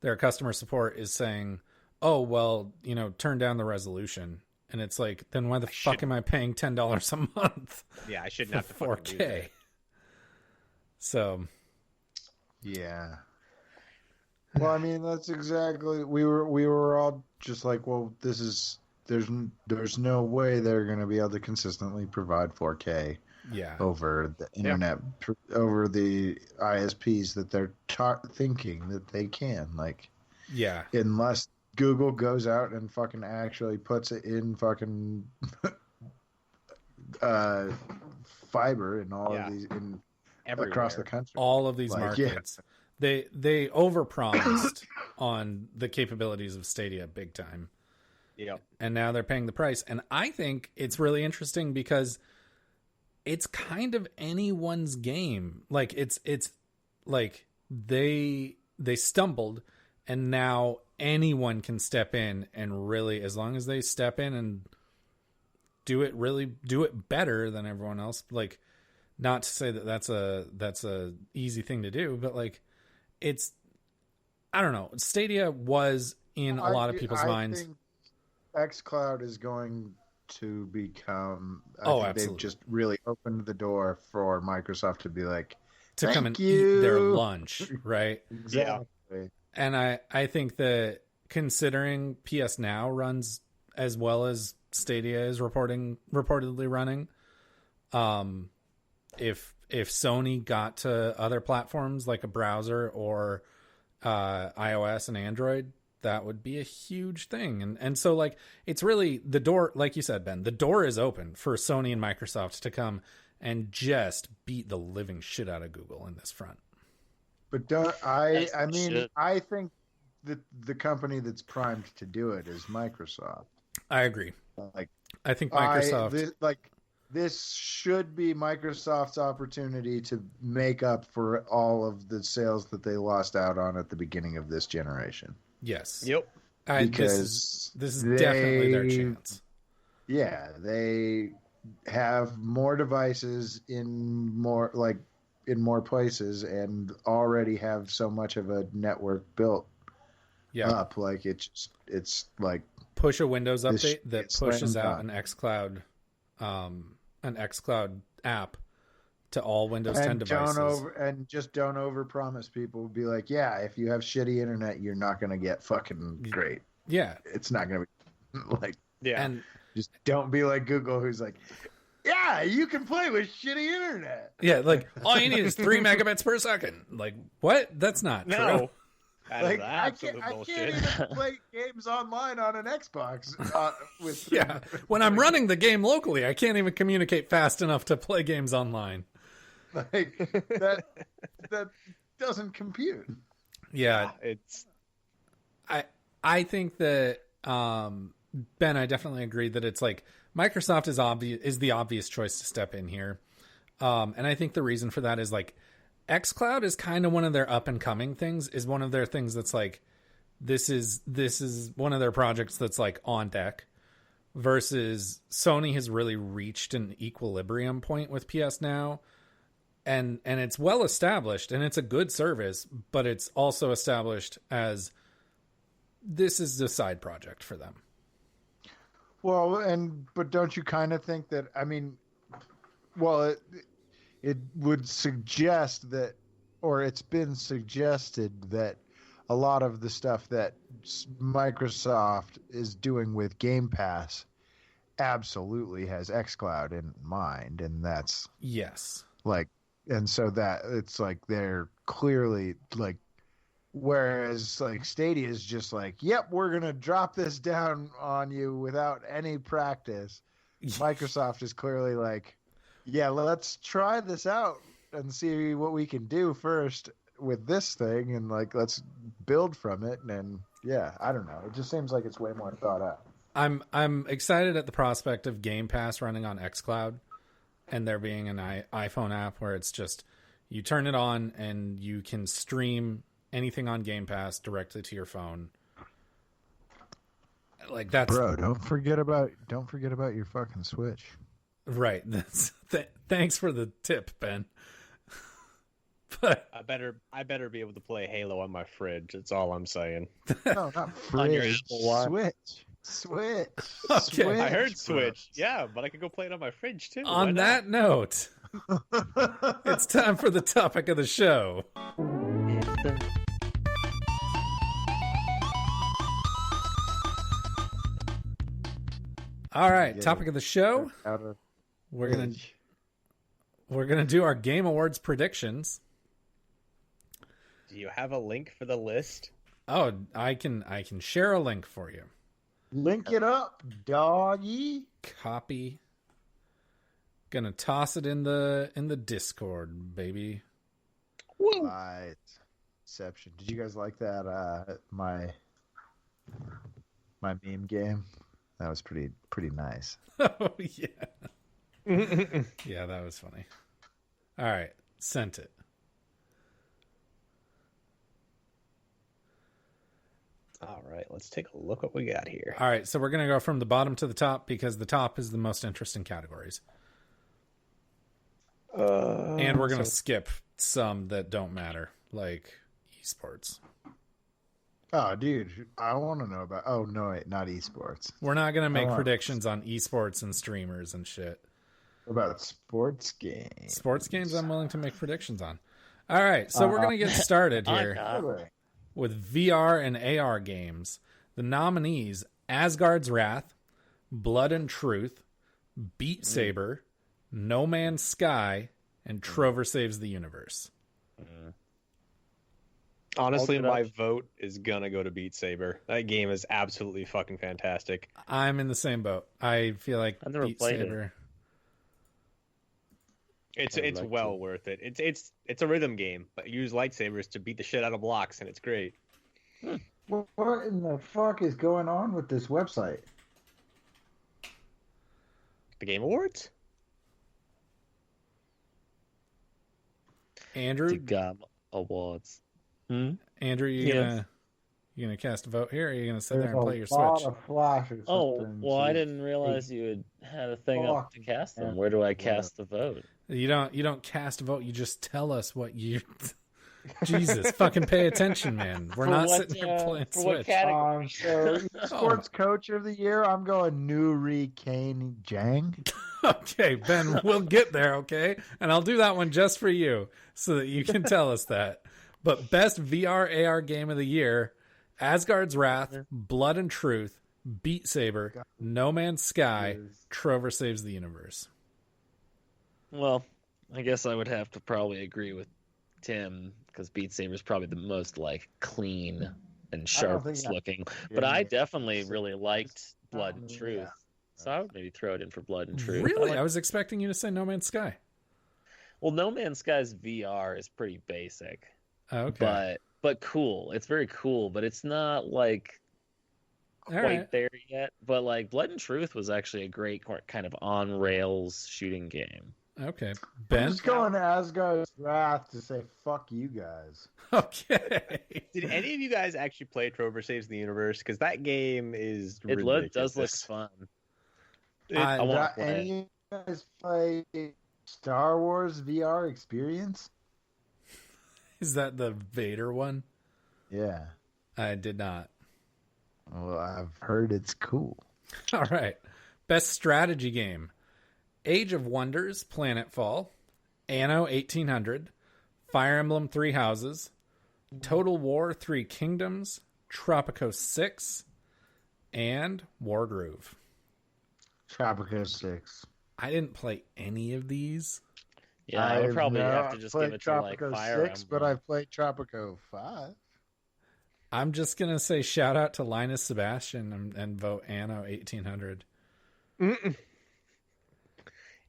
their customer support is saying, "Oh, well, turn down the resolution." And it's like, then why the fuck am I paying $10 a month? Yeah, I shouldn't have to 4K. So, yeah. Well, I mean, that's exactly, we were all just like, well, there's no way they're going to be able to consistently provide 4K. Yeah. Over the internet, over the ISPs that they're thinking that they can, like, yeah, unless Google goes out and fucking actually puts it in fucking fiber in all of these across the country, all of these markets. Yeah. They overpromised on the capabilities of Stadia big time. Yep. And now they're paying the price, and I think it's really interesting because it's kind of anyone's game. Like, it's like they stumbled, and now anyone can step in and really, as long as they step in and do it better than everyone else. Like, not to say that that's a easy thing to do, but like, it's, I don't know. Stadia was in a lot of people's minds. Think xCloud is going to become, absolutely. They've just really opened the door for Microsoft to be like, to come and eat their lunch, right? Exactly. Yeah. And I think that considering PS Now runs as well as Stadia is reportedly running, if Sony got to other platforms like a browser or iOS and Android, that would be a huge thing. And so, like, it's really the door, like you said, Ben, the door is open for Sony and Microsoft to come and just beat the living shit out of Google in this front. But don't I? As I they mean, should. I think that the company that's primed to do it is Microsoft. I agree. Like I think Microsoft. this should be Microsoft's opportunity to make up for all of the sales that they lost out on at the beginning of this generation. Yes. Yep. Because this is definitely their they- chance. Yeah, they have more devices in more places and already have so much of a network built Yeah. up. Like it's like Push a Windows This update that it's pushes slam out an xCloud app to all Windows 10 devices. just don't overpromise people. Be like, yeah, if you have shitty internet, you're not gonna get fucking great. Yeah. It's not gonna be like. Yeah. And Just don't be like Google, who's like, yeah, you can play with shitty internet. yeah, like all you need is 3 megabits per second. Like, what? That's not true. no. That is Like absolute I bullshit. can't even play games online on an Xbox with Yeah. When I'm running the game locally, I can't even communicate fast enough to play games online. like that doesn't compute. Yeah. It's I think that Ben, I definitely agree that it's like Microsoft is the obvious choice to step in here. And I think the reason for that is like xCloud is kind of one of their up and coming things, is one of their things that's like this is one of their projects that's like on deck, versus Sony has really reached an equilibrium point with PS Now, and it's well established and it's a good service, but it's also established as this is a side project for them. Well, but don't you kind of think that? I mean, well, it would suggest that, or it's been suggested that a lot of the stuff that Microsoft is doing with Game Pass absolutely has xCloud in mind, and that's Yes. like, and so that it's like they're clearly like, whereas like Stadia is just like, yep, we're gonna drop this down on you without any practice. Microsoft is clearly like, yeah, let's try this out and see what we can do first with this thing, and like let's build from it. And yeah, I don't know, it just seems like it's way more thought out. I'm excited at the prospect of Game Pass running on xCloud, and there being an iPhone app where it's just you turn it on and you can stream anything on Game Pass directly to your phone. Like that's Bro, don't forget about your fucking Switch. right. That's thanks for the tip, Ben. But I better be able to play Halo on my fridge. That's all I'm saying. No, not On your fridge. Apple Watch. Switch. Okay. Switch, I heard bro. Switch. Yeah, but I could go play it on my fridge too. Why on not? that note, it's time for the topic of the show. All right, Yeah. topic of the show. Out of We're gonna fridge. do our Game Awards predictions. Do you have a link for the list? Oh, I can share a link for you. Link it up, doggy. Copy. Gonna toss it in the Discord, baby. Right. Inception. Did you guys like that? My meme game. That was pretty nice. Oh yeah. Yeah, that was funny. All right, sent it. All right, let's take a look what we got here. All right, so we're gonna go from the bottom to the top because the top is the most interesting categories, and we're gonna skip some that don't matter, like esports. Oh, dude, I want to know about. Oh no, wait, not esports. We're not gonna make Oh. predictions on esports and streamers and shit. What about sports games? Sports games, I'm willing to make predictions on. All right, so we're gonna get started I here got with VR and AR games. The nominees: Asgard's Wrath, Blood and Truth, Beat Saber, No Man's Sky, and Trover Saves the Universe. Honestly, Hold it my up. vote is gonna go to Beat Saber. That game is absolutely fucking fantastic. I'm in the same boat. I feel like I've never Beat played it. Saber. It's like well to. worth it. It's a rhythm game, but you use lightsabers to beat the shit out of blocks, and it's great. What in the fuck is going on with this website? The Game Awards? The Andrew, GOM Awards. Andrew, Yes. you gonna cast a vote here, or are you gonna sit There's there and a play your lot Switch? of flash or Oh, something. well, I so didn't realize you had a thing up to fuck, cast them. man. Where do I cast the vote? You don't cast a vote. You just tell us what you. Jesus, fucking pay attention, man. We're For not what, sitting here playing for what Switch. category? So sports coach of the year, I'm going Nuri Kane Jang. Okay, Ben, we'll get there, okay? And I'll do that one just for you so that you can tell us that. But best VR AR game of the year, Asgard's Wrath, Blood and Truth, Beat Saber, No Man's Sky, Trover Saves the Universe. Well, I guess I would have to probably agree with Tim because Beat Saber is probably the most like clean and sharpest looking. But I definitely really liked Blood and Truth, so I would maybe throw it in for Blood and Truth. Really? I was expecting you to say No Man's Sky. Well, No Man's Sky's VR is pretty basic, Okay. but cool. It's very cool, but it's not like All quite right. there yet. But like Blood and Truth was actually a great kind of on rails shooting game. Okay. I'm Ben? just going to Asgard's Wrath to say fuck you guys. Okay. Did any of you guys actually play Trover Saves the Universe? Because that game is It ridiculous. does look fun. I I want Did to play it. any of you guys play Star Wars VR Experience? Is that the Vader one? Yeah. I did not. Well, I've heard it's cool. All right. Best strategy game. Age of Wonders, Planetfall, Anno 1800, Fire Emblem Three Houses, Total War Three Kingdoms, Tropico 6, and Wargroove. Tropico 6. I didn't play any of these. Yeah, I would I've probably not have to just give played it to like Tropico Fire 6, Emblem. but I've played Tropico 5. I'm just going to say shout out to Linus Sebastian and vote Anno 1800.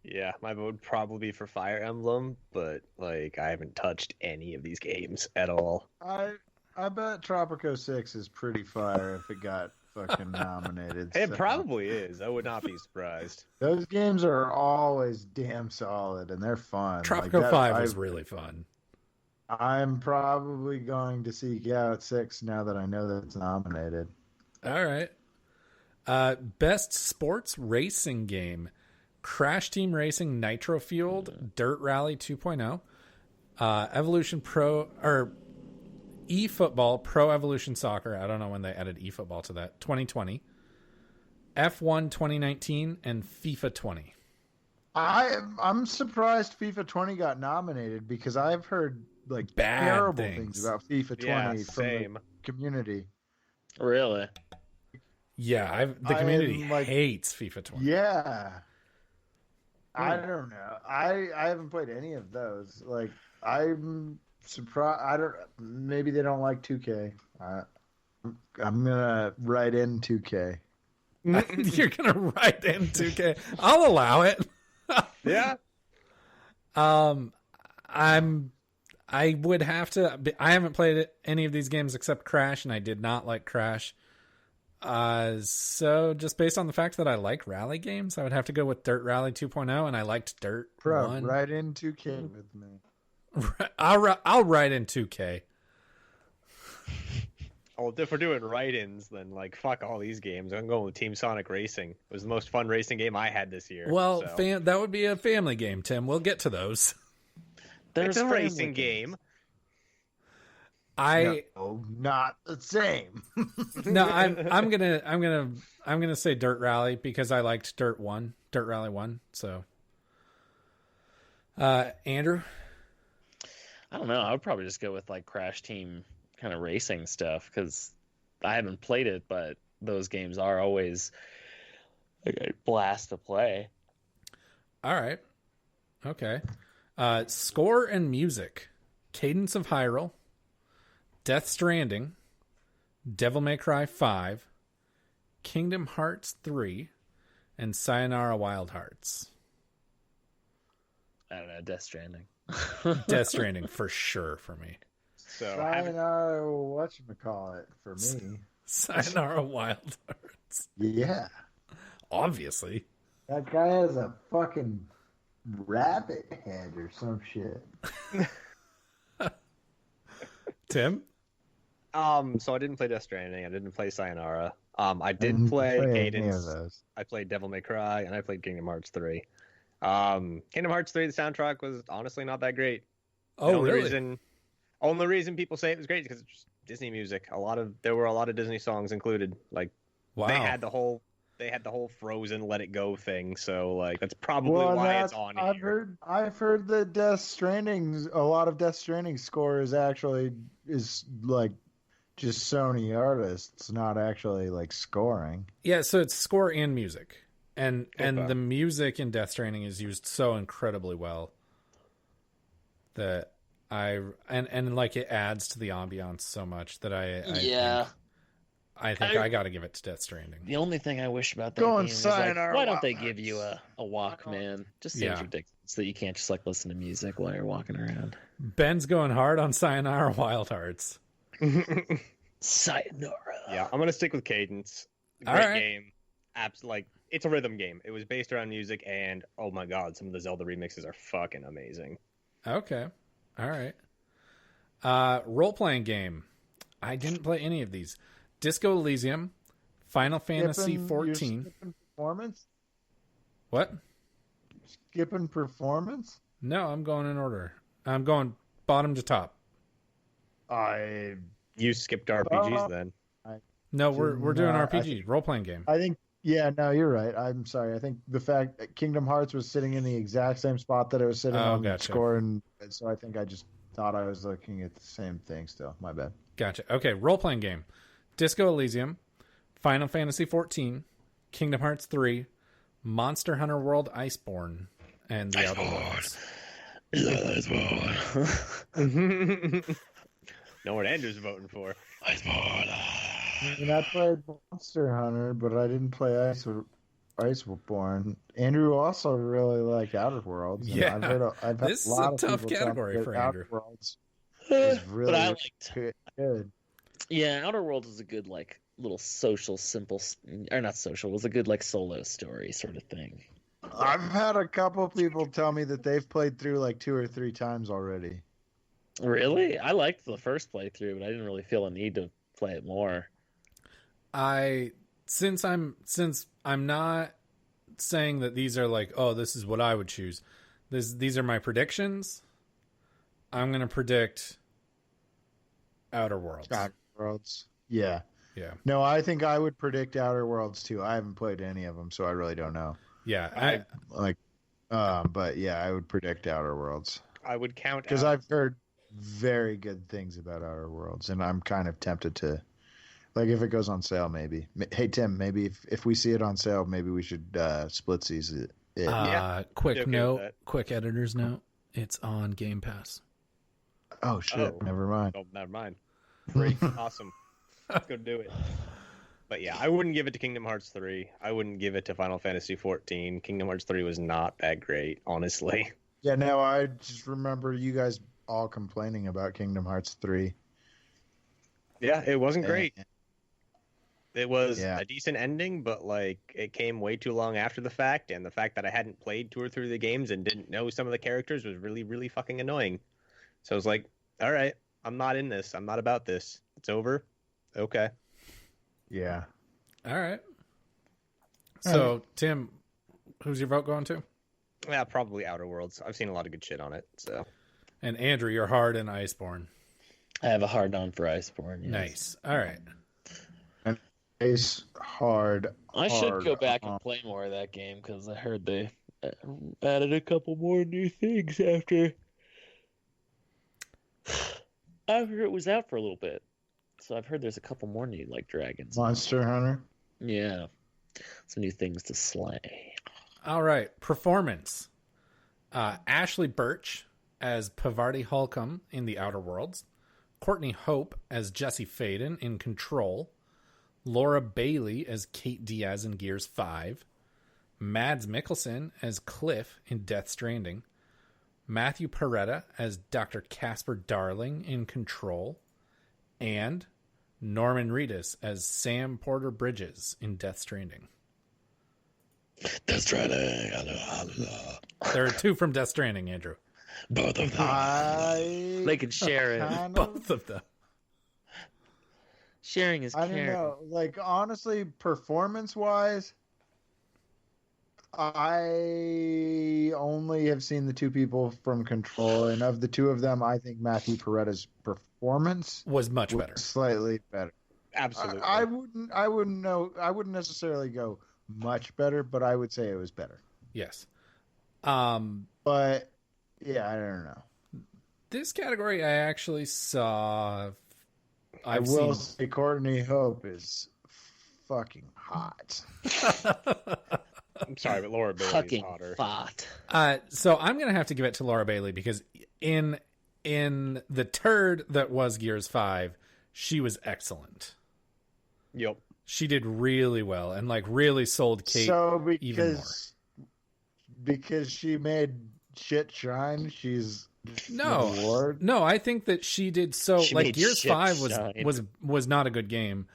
Yeah, my vote would probably be for Fire Emblem, but like I haven't touched any of these games at all. I bet Tropico 6 is pretty fire if it got fucking nominated. It so. probably is. I would not be surprised. Those games are always damn solid and they're fun. Tropico 5 was really fun. I'm probably going to seek out 6 now that I know that it's nominated. All right. Best sports racing game. Crash Team Racing Nitro Fueled, Dirt Rally 2.0, Evolution Pro, or eFootball Pro Evolution Soccer. I don't know when they added eFootball to that. 2020, F1 2019, and FIFA 20. I'm surprised FIFA 20 got nominated because I've heard like Bad terrible things about FIFA 20 Yeah, from same. the community. Really? Yeah, the community I'm, like- hates FIFA 20. Yeah. I don't know. I haven't played any of those. Like I'm surprised. I don't. Maybe they don't like 2K. I'm gonna write in 2K. You're gonna write in 2K. I'll allow it. Yeah. I would have to. I haven't played any of these games except Crash, and I did not like Crash. So just based on the fact that I like rally games, I would have to go with Dirt Rally 2.0, and I liked Dirt Bro, 1. write in 2K with me. I'll write in 2K. Well, if we're doing write-ins, then like fuck all these games. I'm going with Team Sonic Racing. It was the most fun racing game I had this year. Well, so. that would be a family game, Tim. We'll get to those. It's a family racing games. game. No, not the same. No, I'm gonna say Dirt Rally because I liked Dirt Rally 1. So, Andrew, I don't know. I would probably just go with like Crash Team kind of racing stuff because I haven't played it, but those games are always like a blast to play. all right, okay. Score and music: Cadence of Hyrule, Death Stranding, Devil May Cry 5, Kingdom Hearts 3, and Sayonara Wild Hearts. I don't know, Death Stranding. Death Stranding for sure for me. So Sayonara, whatchamacallit, for me. Sayonara Wild Hearts. Yeah. Obviously. That guy has a fucking rabbit head or some shit. Tim? So I didn't play Death Stranding. I didn't play Sayonara. I did didn't play play any of Cadence. those. I played Devil May Cry, and I played Kingdom Hearts 3. Kingdom Hearts 3, the soundtrack was honestly not that great. Oh, really? Only reason people say it was great is because it's just Disney music. There were a lot of Disney songs included. Like, Wow. they had the whole Frozen Let It Go thing. So like that's probably why it's on here. I've heard that a lot of Death Stranding score is like just Sony artists, not actually like scoring. Yeah, so it's score and music. And Okay. the music in Death Stranding is used so incredibly well that and like it adds to the ambiance so much that I think I got to give it to Death Stranding. The only thing I wish about that Go game on, is like, Sayonara why don't they Wild give you a Walkman? Just seems Yeah. ridiculous that you can't just like listen to music while you're walking around. Ben's going hard on Sayonara Wild Hearts. Sayonara. Yeah, I'm gonna stick with Cadence. All Great right. game. Like it's a rhythm game. It was based around music, and oh my god, some of the Zelda remixes are fucking amazing. Okay. All right. Role-playing game. I didn't play any of these. Disco Elysium, Final Fantasy You're 14. skipping performance? What? Skipping performance? No, I'm going in order. I'm going bottom to top. You skipped RPGs then. No, we're doing I RPG, role-playing game. I think, yeah, no, you're right. I'm sorry. I think the fact that Kingdom Hearts was sitting in the exact same spot that it was sitting on gotcha. score, and so I think I just thought I was looking at the same thing still. My bad. Gotcha. Okay, role-playing game. Disco Elysium, Final Fantasy 14, Kingdom Hearts 3, Monster Hunter World Iceborne, and The Outer Worlds. Know what Andrew's voting for. And I played Monster Hunter, but I didn't play Iceborne. Andrew also really liked Outer Worlds. And Yeah, I've had this a is lot a of tough people tell me category that for Outer Andrew. Worlds is But really I liked. good. Yeah, Outer Worlds is a good like little social, simple, or not social. It was a good like solo story sort of thing. I've had a couple people tell me that they've played through like 2 or 3 times already. Really, I liked the first playthrough, but I didn't really feel a need to play it more. Since I'm not saying that these are like, oh, this is what I would choose. These are my predictions. I'm gonna predict Outer Worlds. Outer Worlds. Yeah. Yeah. No, I think I would predict Outer Worlds too. I haven't played any of them, so I really don't know. Yeah. But yeah, I would predict Outer Worlds I would count because out. I've heard very good things about Outer Worlds, and I'm kind of tempted to, like, if it goes on sale, maybe. Hey Tim, maybe if we see it on sale, maybe we should split seize it. Yeah, Quick okay with note, that. quick editor's note. It's on Game Pass. Oh shit! Oh. Never mind. Oh, never mind. Great, awesome. Let's go do it. But yeah, I wouldn't give it to Kingdom Hearts 3. I wouldn't give it to Final Fantasy 14. Kingdom Hearts 3 was not that great, honestly. Yeah, no, I just remember you guys all complaining about Kingdom Hearts 3. Yeah, it wasn't great. It was Yeah. a decent ending, but like it came way too long after the fact, and the fact that I hadn't played 2 or 3 of the games and didn't know some of the characters was really, really fucking annoying. So I was like, all right, I'm not in this. I'm not about this. It's over. Okay. Yeah. All right. So, Tim, who's your vote going to? Yeah, probably Outer Worlds. I've seen a lot of good shit on it. So And Andrew, you're hard in Iceborne. I have a hard on for Iceborne. Yes. Nice. All right. Ace hard. I should hard go back on. and play more of that game because I heard they added a couple more new things after it was out for a little bit. So I've heard there's a couple more new like dragons. Monster Hunter. Yeah, some new things to slay. All right. Performance. Ashley Birch as Pavarti Holcomb in The Outer Worlds. Courtney Hope as Jesse Faden in Control. Laura Bailey as Kate Diaz in Gears 5. Mads Mikkelsen as Cliff in Death Stranding. Matthew Peretta as Dr. Casper Darling in Control, and Norman Reedus as Sam Porter Bridges in Death Stranding. Death Stranding. There are 2 from Death Stranding, Andrew. Both of them. They can share it. Both of them. Sharing is caring. I don't know. Like, honestly, performance-wise, I only have seen the 2 people from Control, and of the 2 of them, I think Matthew Peretta's performance was much better. Slightly better. Absolutely. I wouldn't necessarily go much better, but I would say it was better. Yes. But yeah, I don't know. This category I actually saw. I will say Courtney Hope is fucking hot. I'm sorry, but Laura Bailey is hotter. So I'm gonna have to give it to Laura Bailey because in the turd that was Gears 5, she was excellent. Yep. She did really well and like really sold Kate even more. Because she made shit shine, she's no. I think that she did like Gears 5 was not a good game,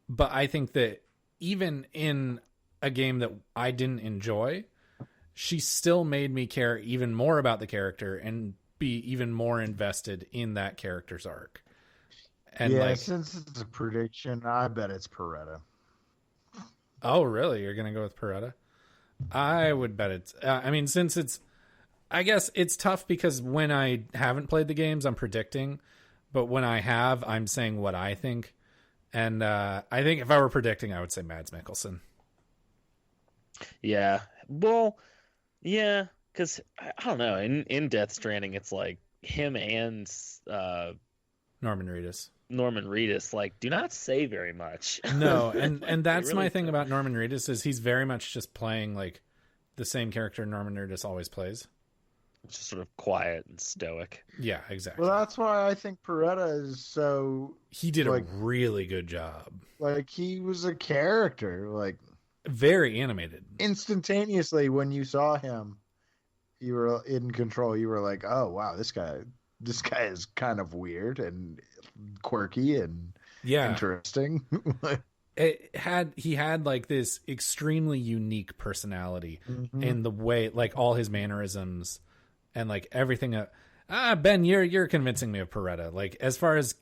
but I think that even in a game that I didn't enjoy, she still made me care even more about the character and be even more invested in that character's arc. And since it's a prediction, I bet it's Peretta. Oh, really? You're going to go with Peretta? I would bet it's... since it's... I guess it's tough because when I haven't played the games, I'm predicting. But when I have, I'm saying what I think. And I think if I were predicting, I would say Mads Mikkelsen. Yeah. Well, yeah, because, I don't know. In Death Stranding, it's like him and... Norman Reedus, like, do not say very much. No, and that's really my thing about Norman Reedus is he's very much just playing like the same character Norman Reedus always plays. Just sort of quiet and stoic. Yeah, exactly. Well, that's why I think Peretta is so... He did a really good job. Like, he was a character, like... Very animated. Instantaneously, when you saw him, you were in Control, you were like, oh, wow, this guy is kind of weird and quirky and interesting. He had like this extremely unique personality in the way, like all his mannerisms and like everything. Ben, you're convincing me of Peretta. Like as far as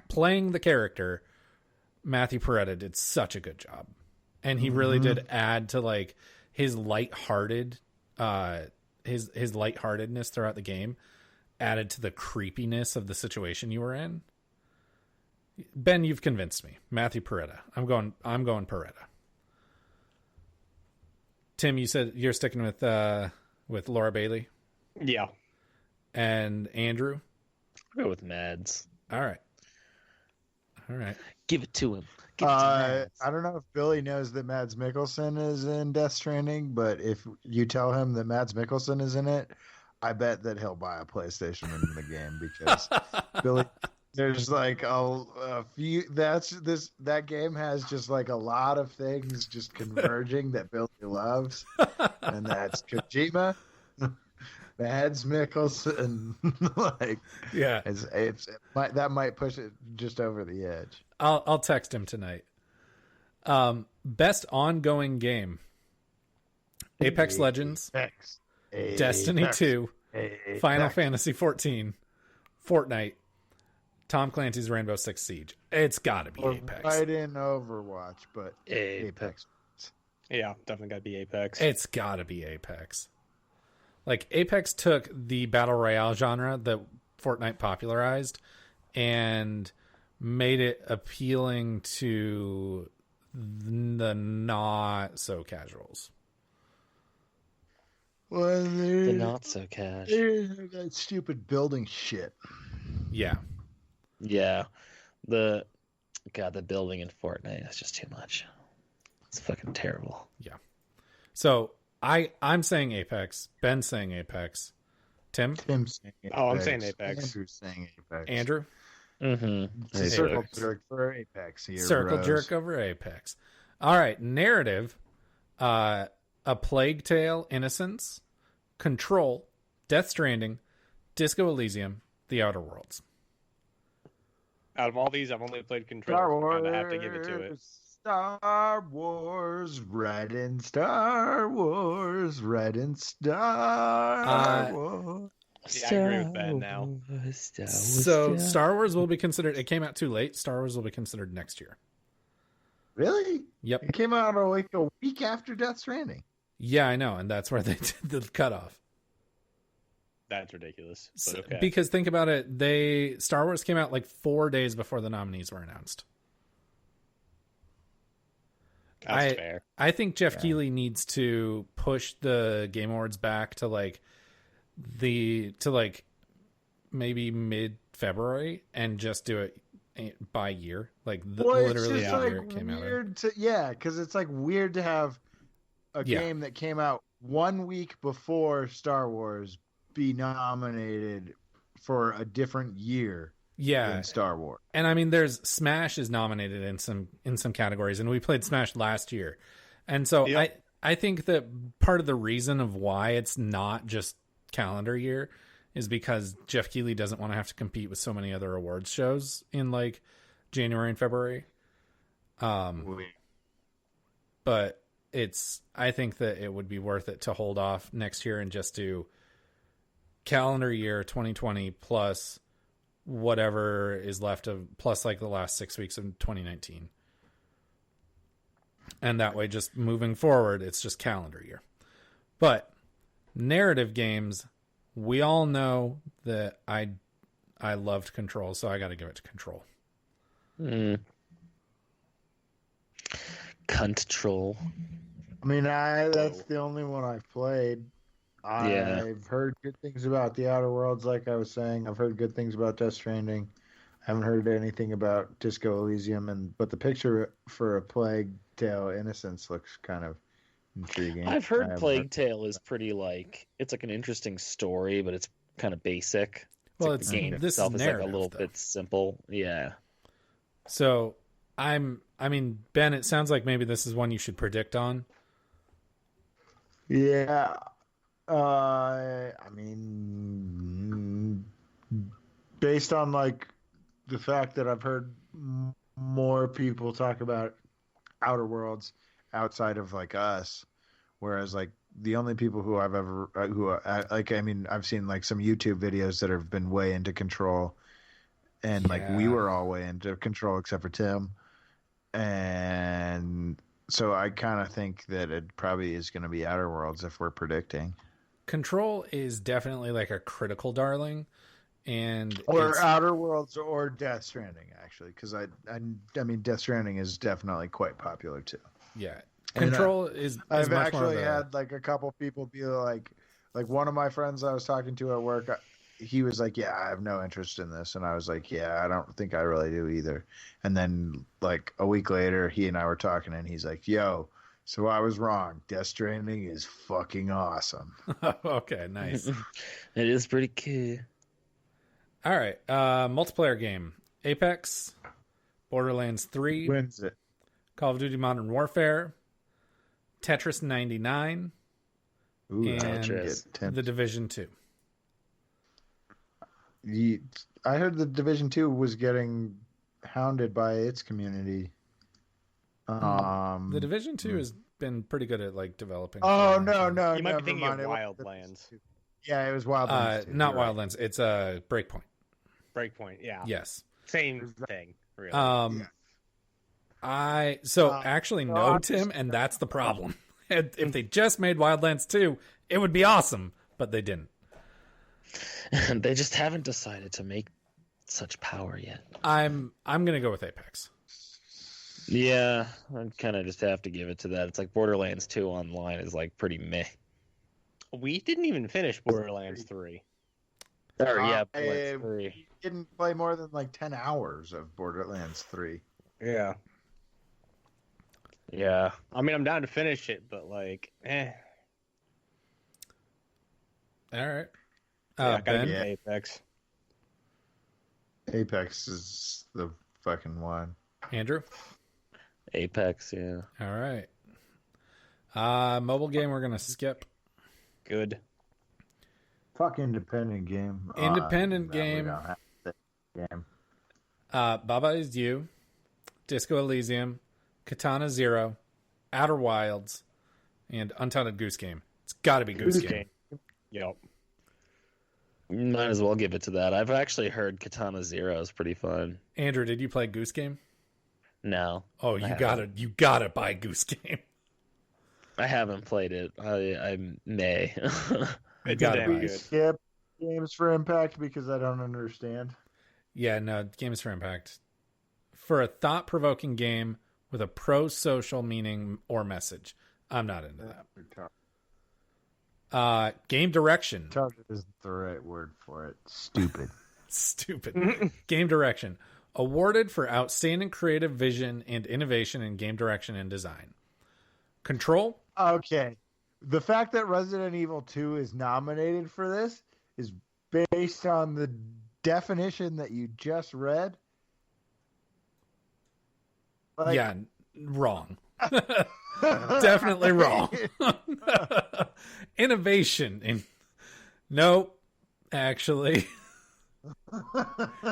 playing the character, Matthew Peretta did such a good job, and he really did add to like his lighthearted, his lightheartedness throughout the game. Added to the creepiness of the situation you were in. Ben, you've convinced me. Matthew Peretta. I'm going Peretta. Tim, you said you're sticking with Laura Bailey? Yeah. And Andrew? I'll go with Mads. All right. Give it to him. I don't know if Billy knows that Mads Mikkelsen is in Death Stranding, but if you tell him that Mads Mikkelsen is in it, I bet that he'll buy a PlayStation in the game because Billy, there's like a few. That game has just like a lot of things just converging that Billy loves, and that's Kojima, Mads Mikkelsen. That might push it just over the edge. I'll text him tonight. Best ongoing game: Apex Legends. Destiny 2, Final Fantasy 14, Fortnite, Tom Clancy's Rainbow Six Siege. It's got to be Apex. Right in Overwatch, but Apex. Yeah, definitely got to be Apex. It's got to be Apex. Like, Apex took the Battle Royale genre that Fortnite popularized and made it appealing to the not-so-casuals. Well, the not so cash. That stupid building shit. Yeah. The building in Fortnite is just too much. It's fucking terrible. Yeah. So I'm saying Apex. Ben's saying Apex. Tim's saying Apex. Oh, I'm saying Apex. Andrew's saying Apex. Andrew? Mm-hmm. Circle jerk for Apex here. Circle jerk over Apex. All right. Narrative. A Plague Tale: Innocence, Control, Death Stranding, Disco Elysium, The Outer Worlds. Out of all these, I've only played Control. Star So I Wars. kind of have to give it to it. Star Wars. Red in Star Wars. Red in Star Wars. Yeah, I agree with Ben now. So Star Wars will be considered. It came out too late. Star Wars will be considered next year. Really? Yep. It came out like a week after Death Stranding. Yeah, I know, and that's where they did the cutoff. That's ridiculous. But okay. Because think about it, Star Wars came out like 4 days before the nominees were announced. That's fair. I think Jeff Keighley needs to push the Game Awards back to maybe mid-February and just do it by year, literally it's just the year it came weird out. because it's like weird to have a game that came out 1 week before Star Wars be nominated for a different year than Star Wars. And I mean, there's Smash is nominated in some categories, and we played Smash last year, and so I think that part of the reason of why it's not just calendar year is because Jeff Keighley doesn't want to have to compete with so many other awards shows in like January and February. But I think that it would be worth it to hold off next year and just do calendar year 2020 plus whatever is left of, plus like the last 6 weeks of 2019. And that way, just moving forward, it's just calendar year. But narrative games, we all know that I loved Control, so I got to give it to Control. Control. I mean, that's the only one I've played. I've heard good things about The Outer Worlds, like I was saying. I've heard good things about Death Stranding. I haven't heard anything about Disco Elysium, but the picture for A Plague Tale: Innocence looks kind of intriguing. I've heard Plague Tale is pretty it's like an interesting story, but it's kind of basic. Well, the game itself is like a little bit simple. Yeah. So I mean, Ben, it sounds like maybe this is one you should predict on. Yeah. I mean, based on like the fact that I've heard more people talk about Outer Worlds outside of like us, whereas like the only people who I've ever I've seen like some YouTube videos that have been way into Control, and like we were all way into Control except for Tim, and so I kind of think that it probably is going to be Outer Worlds if we're predicting. Control is definitely like a critical darling, or Outer Worlds or Death Stranding, actually, because I mean Death Stranding is definitely quite popular too. Yeah, Control is. I've much actually more had like a couple people be like one of my friends I was talking to at work. He was like, "Yeah, I have no interest in this," and I was like, "Yeah, I don't think I really do either." And then like a week later, he and I were talking, and he's like, "Yo, so I was wrong. Death Stranding is fucking awesome." Okay, nice. It is pretty cool. All right, multiplayer game: Apex, Borderlands 3, Wins it. Call of Duty Modern Warfare, Tetris 99, and The Division 2. I heard the Division 2 was getting hounded by its community. The Division 2 has been pretty good at like developing. Oh no, you might be thinking of Wildlands. Yeah, it was Wildlands. Not Wildlands. It's a Breakpoint. Breakpoint, yeah. Yes. Same thing, really. I actually know Tim, and that's the problem. If they just made Wildlands 2, it would be awesome, but they didn't. And they just haven't decided to make such power yet. I'm gonna go with Apex. Yeah, I kind of just have to give it to that. It's like Borderlands 2 online is like pretty meh. We didn't even finish Borderlands 3. Borderlands 3. We didn't play more than like 10 hours of Borderlands 3. Yeah. Yeah. I mean, I'm down to finish it, but like, All right. Ben? Ben? Apex. Apex is the fucking one. Andrew? Apex, yeah. All right. Mobile game we're going to skip. Good. Fuck independent game. Independent No, game. We don't have that game. Baba Is You, Disco Elysium, Katana Zero, Outer Wilds, and Untitled Goose Game. It's got to be Goose Game. Yep. Might as well give it to that. I've actually heard Katana Zero is pretty fun. Andrew, did you play Goose Game? No. Oh, you gotta buy Goose Game. I haven't played it. I may. It's gotta damn buy good. it. Skip games for Impact because I don't understand. Yeah, no, Games for Impact. For a thought-provoking game with a pro-social meaning or message. I'm not into that. Game direction. Retarded isn't the right word for it. Stupid. Stupid. Game direction. Awarded for outstanding creative vision and innovation in game direction and design. Control. Okay. The fact that Resident Evil 2 is nominated for this is based on the definition that you just read. Like, Yeah, wrong. Definitely wrong. Innovation. Nope, actually.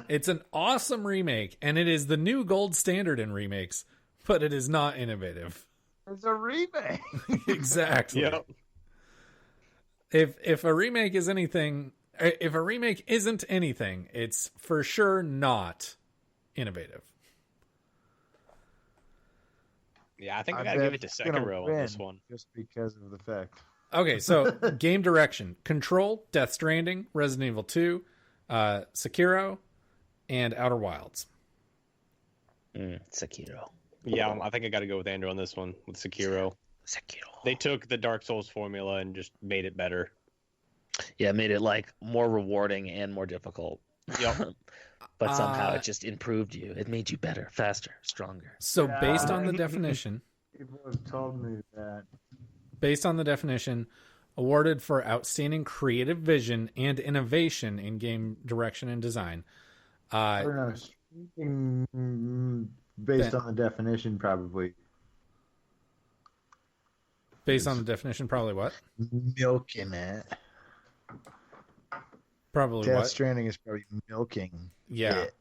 It's an awesome remake, and it is the new gold standard in remakes, but it is not innovative. It's a remake. Exactly. Yep. If a remake is anything, if a remake isn't anything, it's for sure not innovative. Yeah, I think I I gotta bet give it to it's gonna Sekiro on this win one. just because of the fact. Okay, so game direction: Control, Death Stranding, Resident Evil 2, Sekiro, and Outer Wilds. Sekiro. Yeah, I think I gotta go with Andrew on this one with Sekiro. They took the Dark Souls formula and just made it better. Yeah, made it like more rewarding and more difficult. Yep. But somehow it just improved you. It made you better, faster, stronger. So Yeah. based on the definition, People have told me that. awarded for outstanding creative vision and innovation in game direction and design. Or no, speaking based on the definition, probably Based on the definition, probably what? milking it. Probably Death what? Stranding is probably milking Yeah. it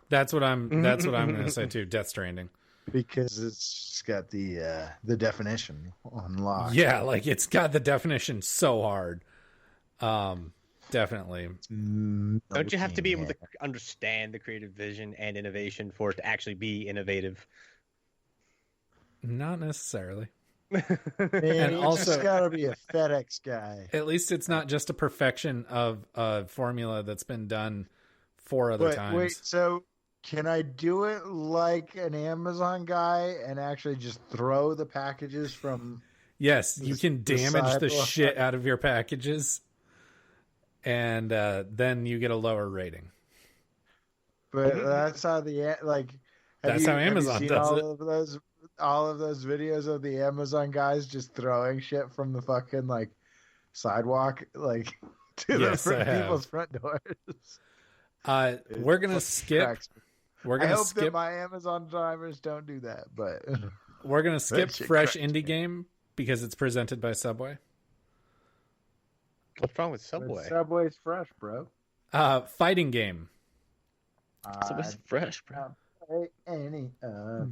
That's what I'm going to say too. Death Stranding. because it's got the definition unlocked. Yeah, like it's got the definition so hard. Definitely. Don't you have to be able to Milking understand the creative vision and innovation for it to actually be innovative? Not necessarily. it. Man, And you also- just gotta be a FedEx guy. At least it's not just a perfection of a formula that's been done 4 other times. Wait, so can I do it like an Amazon guy and actually just throw the packages from? Yes, you can damage the sidewalk. shit out of your packages, and then you get a lower rating. But that's how like. That's how Amazon seen does all it. Of all of those videos of the Amazon guys just throwing shit from the fucking like sidewalk, like to Yes, I the have. people's front doors. We're gonna Fucking skip. cracks me. We're I gonna hope that skip. my Amazon drivers don't do that, but We're gonna skip shit fresh cracks indie me. game because it's presented by Subway. What's wrong with Subway? Subway's fresh, bro. Fighting game. Somebody's fresh, bro.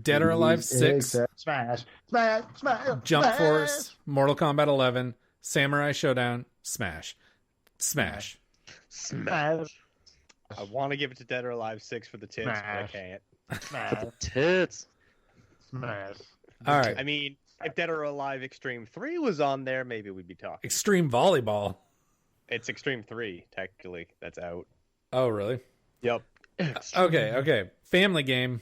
Dead or Alive 6. except Smash, smash, smash, Jump smash. Force, Mortal Kombat 11, Samurai Showdown, Smash. Smash. I want to give it to Dead or Alive 6 for the tits, but I Smash. can't. Smash. Tits. Smash. All right. I mean, if Dead or Alive Extreme 3 was on there, maybe we'd be talking. Extreme Volleyball. It's Extreme 3, technically. That's out. Oh, really? Yep. Okay. Family game,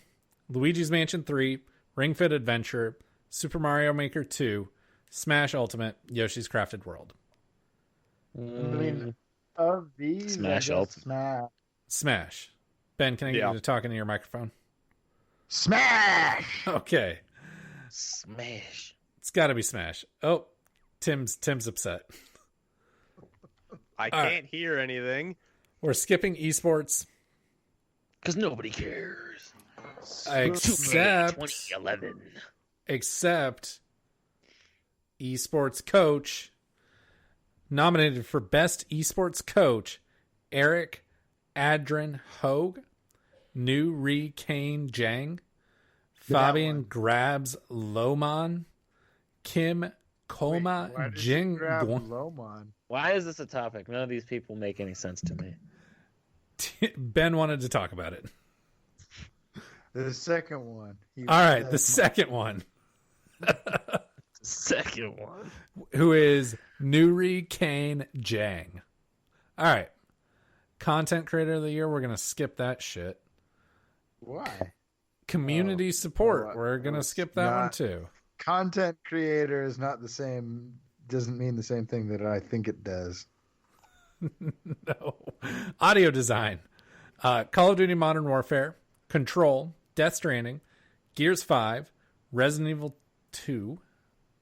Luigi's Mansion 3, Ring Fit Adventure, Super Mario Maker 2, Smash Ultimate, Yoshi's Crafted World. I mean, of these, Smash I guess Ultimate. Smash. Smash. Ben, can I get Yeah. you to talk into your microphone? Smash. Okay. Smash. It's got to be Smash. Oh, Tim's upset. I All can't right. hear anything. We're skipping esports, Because nobody cares. except 2011. esports coach Nominated for Best Esports Coach, Eric Adrin Hogue, Nu Ri Kane Jang, Fabian Grabs Lomon, Kim Koma Jing. Lomon? Why is this a topic? None of these people make any sense to me. Ben wanted to talk about it. The second one. All right, the second one. Second one. Who is Nuri Kane Jang. All right. Content Creator of the Year, we're going to skip that shit. Why? Community support, we're going to skip that one too. Content Creator is not the same, doesn't mean the same thing that I think it does. No. Audio design. Call of Duty Modern Warfare, Control, Death Stranding, Gears 5, Resident Evil 2,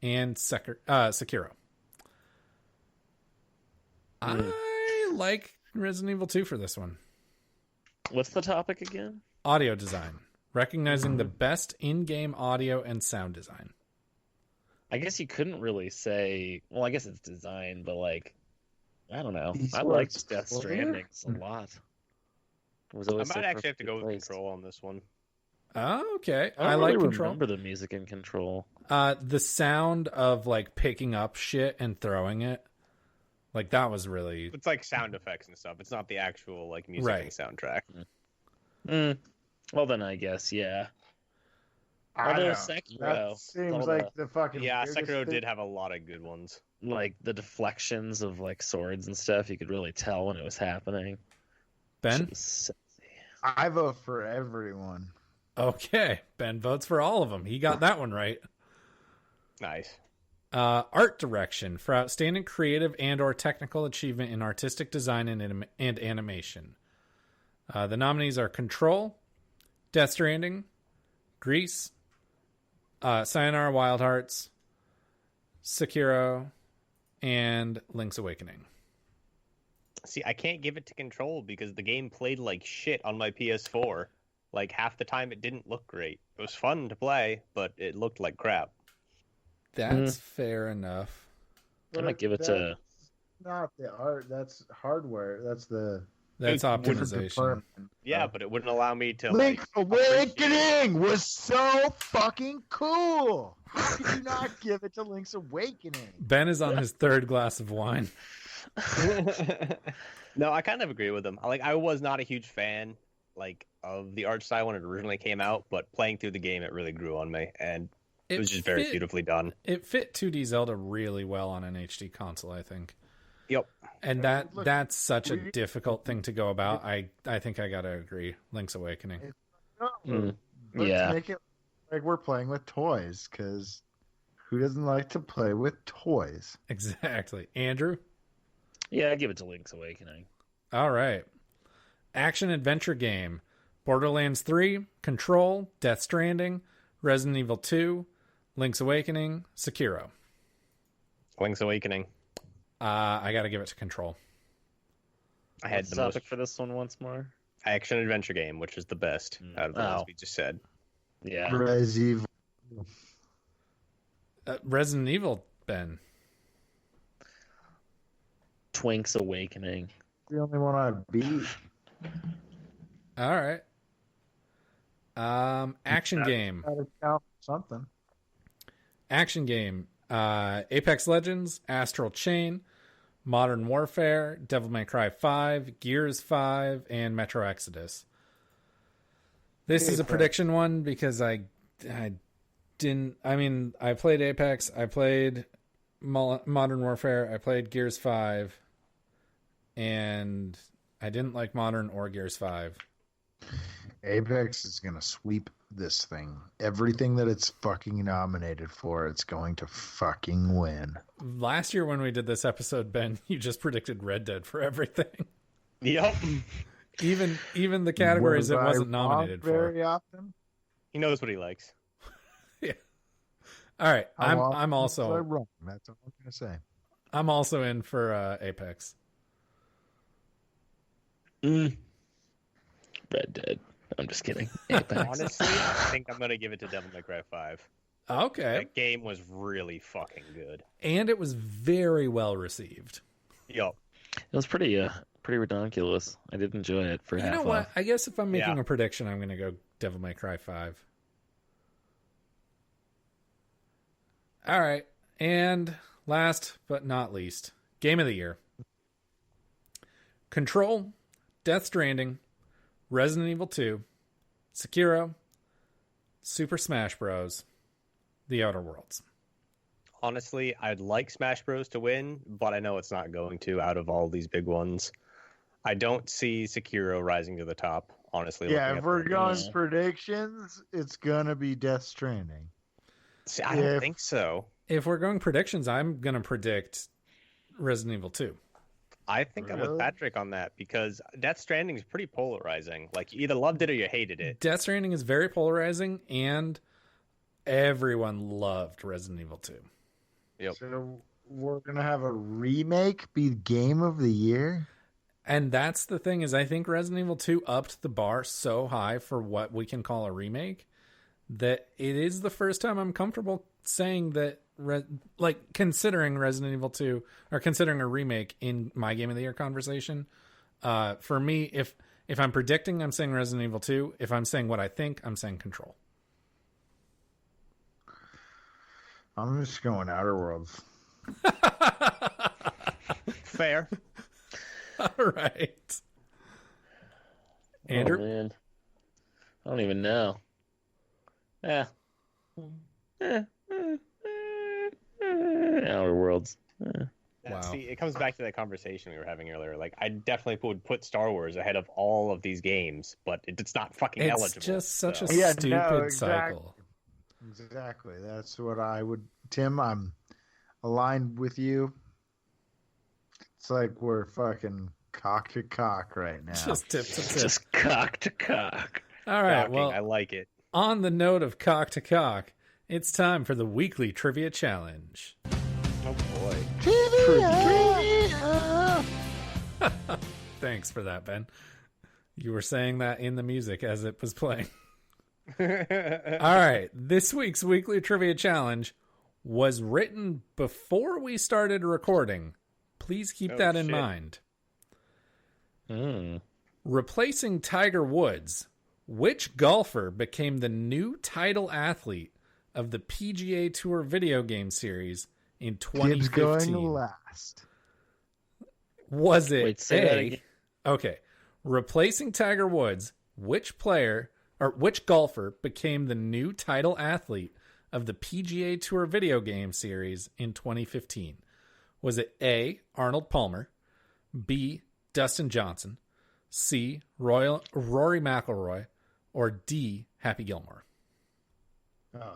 and Sekiro. I like Resident Evil 2 for this one. What's the topic again? Audio design. Recognizing the best in-game audio and sound design. I guess you couldn't really say... Well, I guess it's design, but like... I don't know. I Esports liked Death player? Stranding a lot. It was I always might so actually have to go with perfectly placed. Control on this one. Oh, okay. I like really Control. remember the music in Control. The sound of like picking up shit and throwing it. Like that was really... It's like sound effects and stuff. It's not the actual like music Right. and soundtrack. Well, then I guess, yeah. I Although know. Sekiro, That seems all like the fucking Yeah, weirdest Sekiro thing. did have a lot of good ones. like the deflections of like swords and stuff, you could really tell when it was happening. Ben? Shit was sexy. I vote for everyone. Okay. Ben votes for all of them. He got that one right. Nice. Art direction for outstanding creative and or technical achievement in artistic design and animation. The nominees are Control, Death Stranding, Grease, Sayonara Wild Hearts, Sekiro, and Link's Awakening. See, I can't give it to Control because the game played like shit on my PS4. Like half the time it didn't look great. It was fun to play, but it looked like crap. That's fair enough. I might give it to... Not the art. That's hardware. That's That's Different optimization. department. Yeah, but it wouldn't allow me to Link's like Awakening was so fucking cool. How could you not give it to Link's Awakening? Ben is on his third glass of wine. No, I kind of agree with him. I was not a huge fan like of the art style when it originally came out, but playing through the game it really grew on me and it was just very beautifully done. It fit 2D Zelda really well on an HD console, I think. Yep. And that's such a difficult thing to go about. I think I gotta agree. Link's Awakening. Let's Yeah. make it like we're playing with toys, because who doesn't like to play with toys? Exactly. Andrew? Yeah, I give it to Link's Awakening. All right. Action adventure game. Borderlands 3, Control, Death Stranding, Resident Evil 2, Link's Awakening, Sekiro. Link's Awakening. I gotta give it to Control. I had What's the the most topic for this one once more? action adventure game, which is the best out of the ones we just said. Yeah. Res Evil. Resident Evil, Ben. Twink's Awakening. The only one I beat. All right. Action game. Gotta count something. Action game. Apex Legends, Astral Chain, Modern Warfare, Devil May Cry 5, Gears 5, and Metro Exodus. This is a prediction one because I played Apex, I played Modern Warfare, I played Gears 5, and I didn't like Modern or Gears 5. Apex is gonna sweep this thing. Everything that it's fucking nominated for, it's going to fucking win. Last year when we did this episode, Ben, you just predicted Red Dead for everything. Yep. Even the categories it wasn't nominated for. Very often. He knows what he likes. Yeah. All right. How often I'm was I also wrong? That's all I'm gonna say. I'm also in for Apex. Red Dead. I'm just kidding. Apex. Honestly, I think I'm gonna give it to Devil May Cry 5. Okay. That game was really fucking good. And it was very well received. Yup. It was pretty ridiculous. I did enjoy it for You half know off. what? I guess if I'm making Yeah. a prediction, I'm going to go Devil May Cry 5. All right. And last but not least, Game of the Year. Control, Death Stranding, Resident Evil 2, Sekiro, Super Smash Bros., The Outer Worlds. Honestly, I'd like Smash Bros. To win, but I know it's not going to out of all these big ones. I don't see Sekiro rising to the top, honestly. Yeah, looking if at we're the going reviews. predictions, it's gonna be Death Stranding. See, I don't if- think so. If we're going predictions, I'm going to predict Resident Evil 2. I think I'm with Really? Patrick on that because Death Stranding is pretty polarizing. Like, you either loved it or you hated it. Death Stranding is very polarizing, and everyone loved Resident Evil 2. Yep. So we're gonna have a remake be Game of the Year. And that's the thing, is I think Resident Evil 2 upped the bar so high for what we can call a remake that it is the first time I'm comfortable saying that, considering Resident Evil 2 or considering a remake in my Game of the Year conversation. For me, if I'm predicting, I'm saying Resident Evil 2. If I'm saying what I think, I'm saying Control. I'm just going Outer Worlds. Fair. All right. Andrew? Oh, man. I don't even know. Yeah. Outer Worlds. Wow. See, it comes back to that conversation we were having earlier. Like, I definitely would put Star Wars ahead of all of these games, but it's not fucking It's eligible. just such a so. Yeah, stupid no, exactly. cycle. Exactly. That's what I would. Tim, I'm aligned with you. It's like we're fucking cock to cock right now. Just tip to tip. Just cock to cock. All right. Shocking. Well, I like it. on the note of cock to cock, it's time for the weekly trivia challenge. Oh boy. Thanks for that, Ben. You were saying that in the music as it was playing. All right. This week's weekly trivia challenge was written before we started recording. Please keep Oh, that in shit. mind. Mm. Replacing Tiger Woods, which golfer became the new title athlete of the PGA Tour video game series in Gibbs going 2015? last. Was it Wait, say that A? again. Okay. Replacing Tiger Woods, which golfer became the new title athlete of the PGA Tour video game series in 2015? Was it A, Arnold Palmer, B, Dustin Johnson, C, Rory McIlroy, or D, Happy Gilmore? Oh,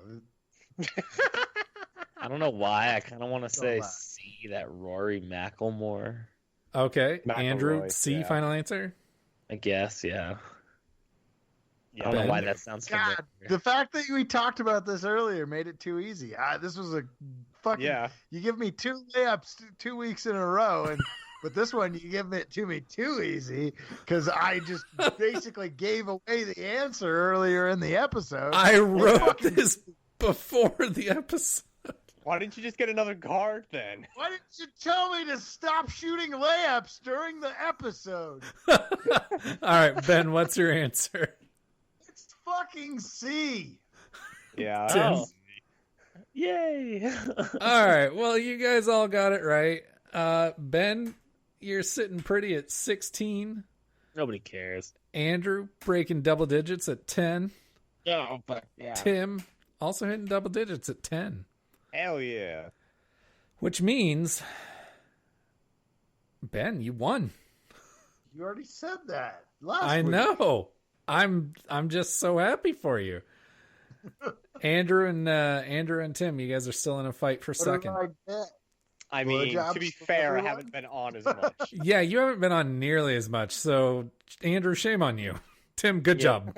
I don't know why. I kind of want to say last. C, that Rory McIlmore. Okay, McIlroy, Andrew, C, yeah. final answer? I guess, yeah. Yeah, I don't know Ben? why that sounds familiar. God, the fact that we talked about this earlier made it too easy. This was a fucking. Yeah. You give me 2 layups 2 weeks in a row, and but this one you give it to me too easy because I just basically gave away the answer earlier in the episode. I wrote this before the episode. Why didn't you just get another card then? Why didn't you tell me to stop shooting layups during the episode? All right, Ben, what's your answer? It's fucking C. Yeah. Tim? Oh. Yay! All right, well, you guys all got it right. Ben, you're sitting pretty at 16. Nobody cares. Andrew breaking double digits at 10. Oh, but yeah. Tim also hitting double digits at 10. Hell yeah. Which means, Ben, you won. You already said that last I week. know. I'm just so happy for you. Andrew and Tim, you guys are still in a fight for What did second. I get? I mean, Blowjobs to be from fair, I everyone? haven't been on as much. Yeah, you haven't been on nearly as much. So, Andrew, shame on you. Tim, good job.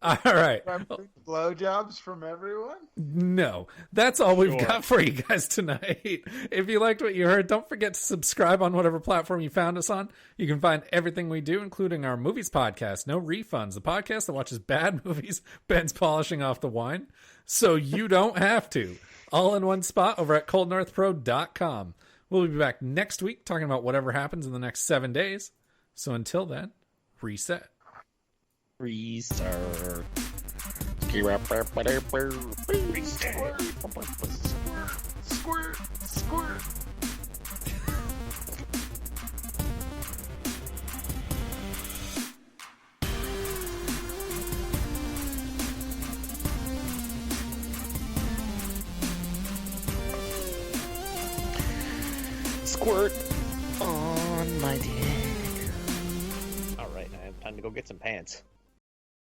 All right. I'm getting blowjobs from everyone. No, that's all we've Sure. got for you guys tonight. If you liked what you heard, don't forget to subscribe on whatever platform you found us on. You can find everything we do, including our movies podcast, No Refunds, the podcast that watches bad movies. Ben's polishing off the wine, so you don't have to. All in one spot over at coldnorthpro.com. We'll be back next week talking about whatever happens in the next 7 days. So until then, reset. Restart. Squirt, squirt. Squirt on my dick. All right, I have time to go get some pants.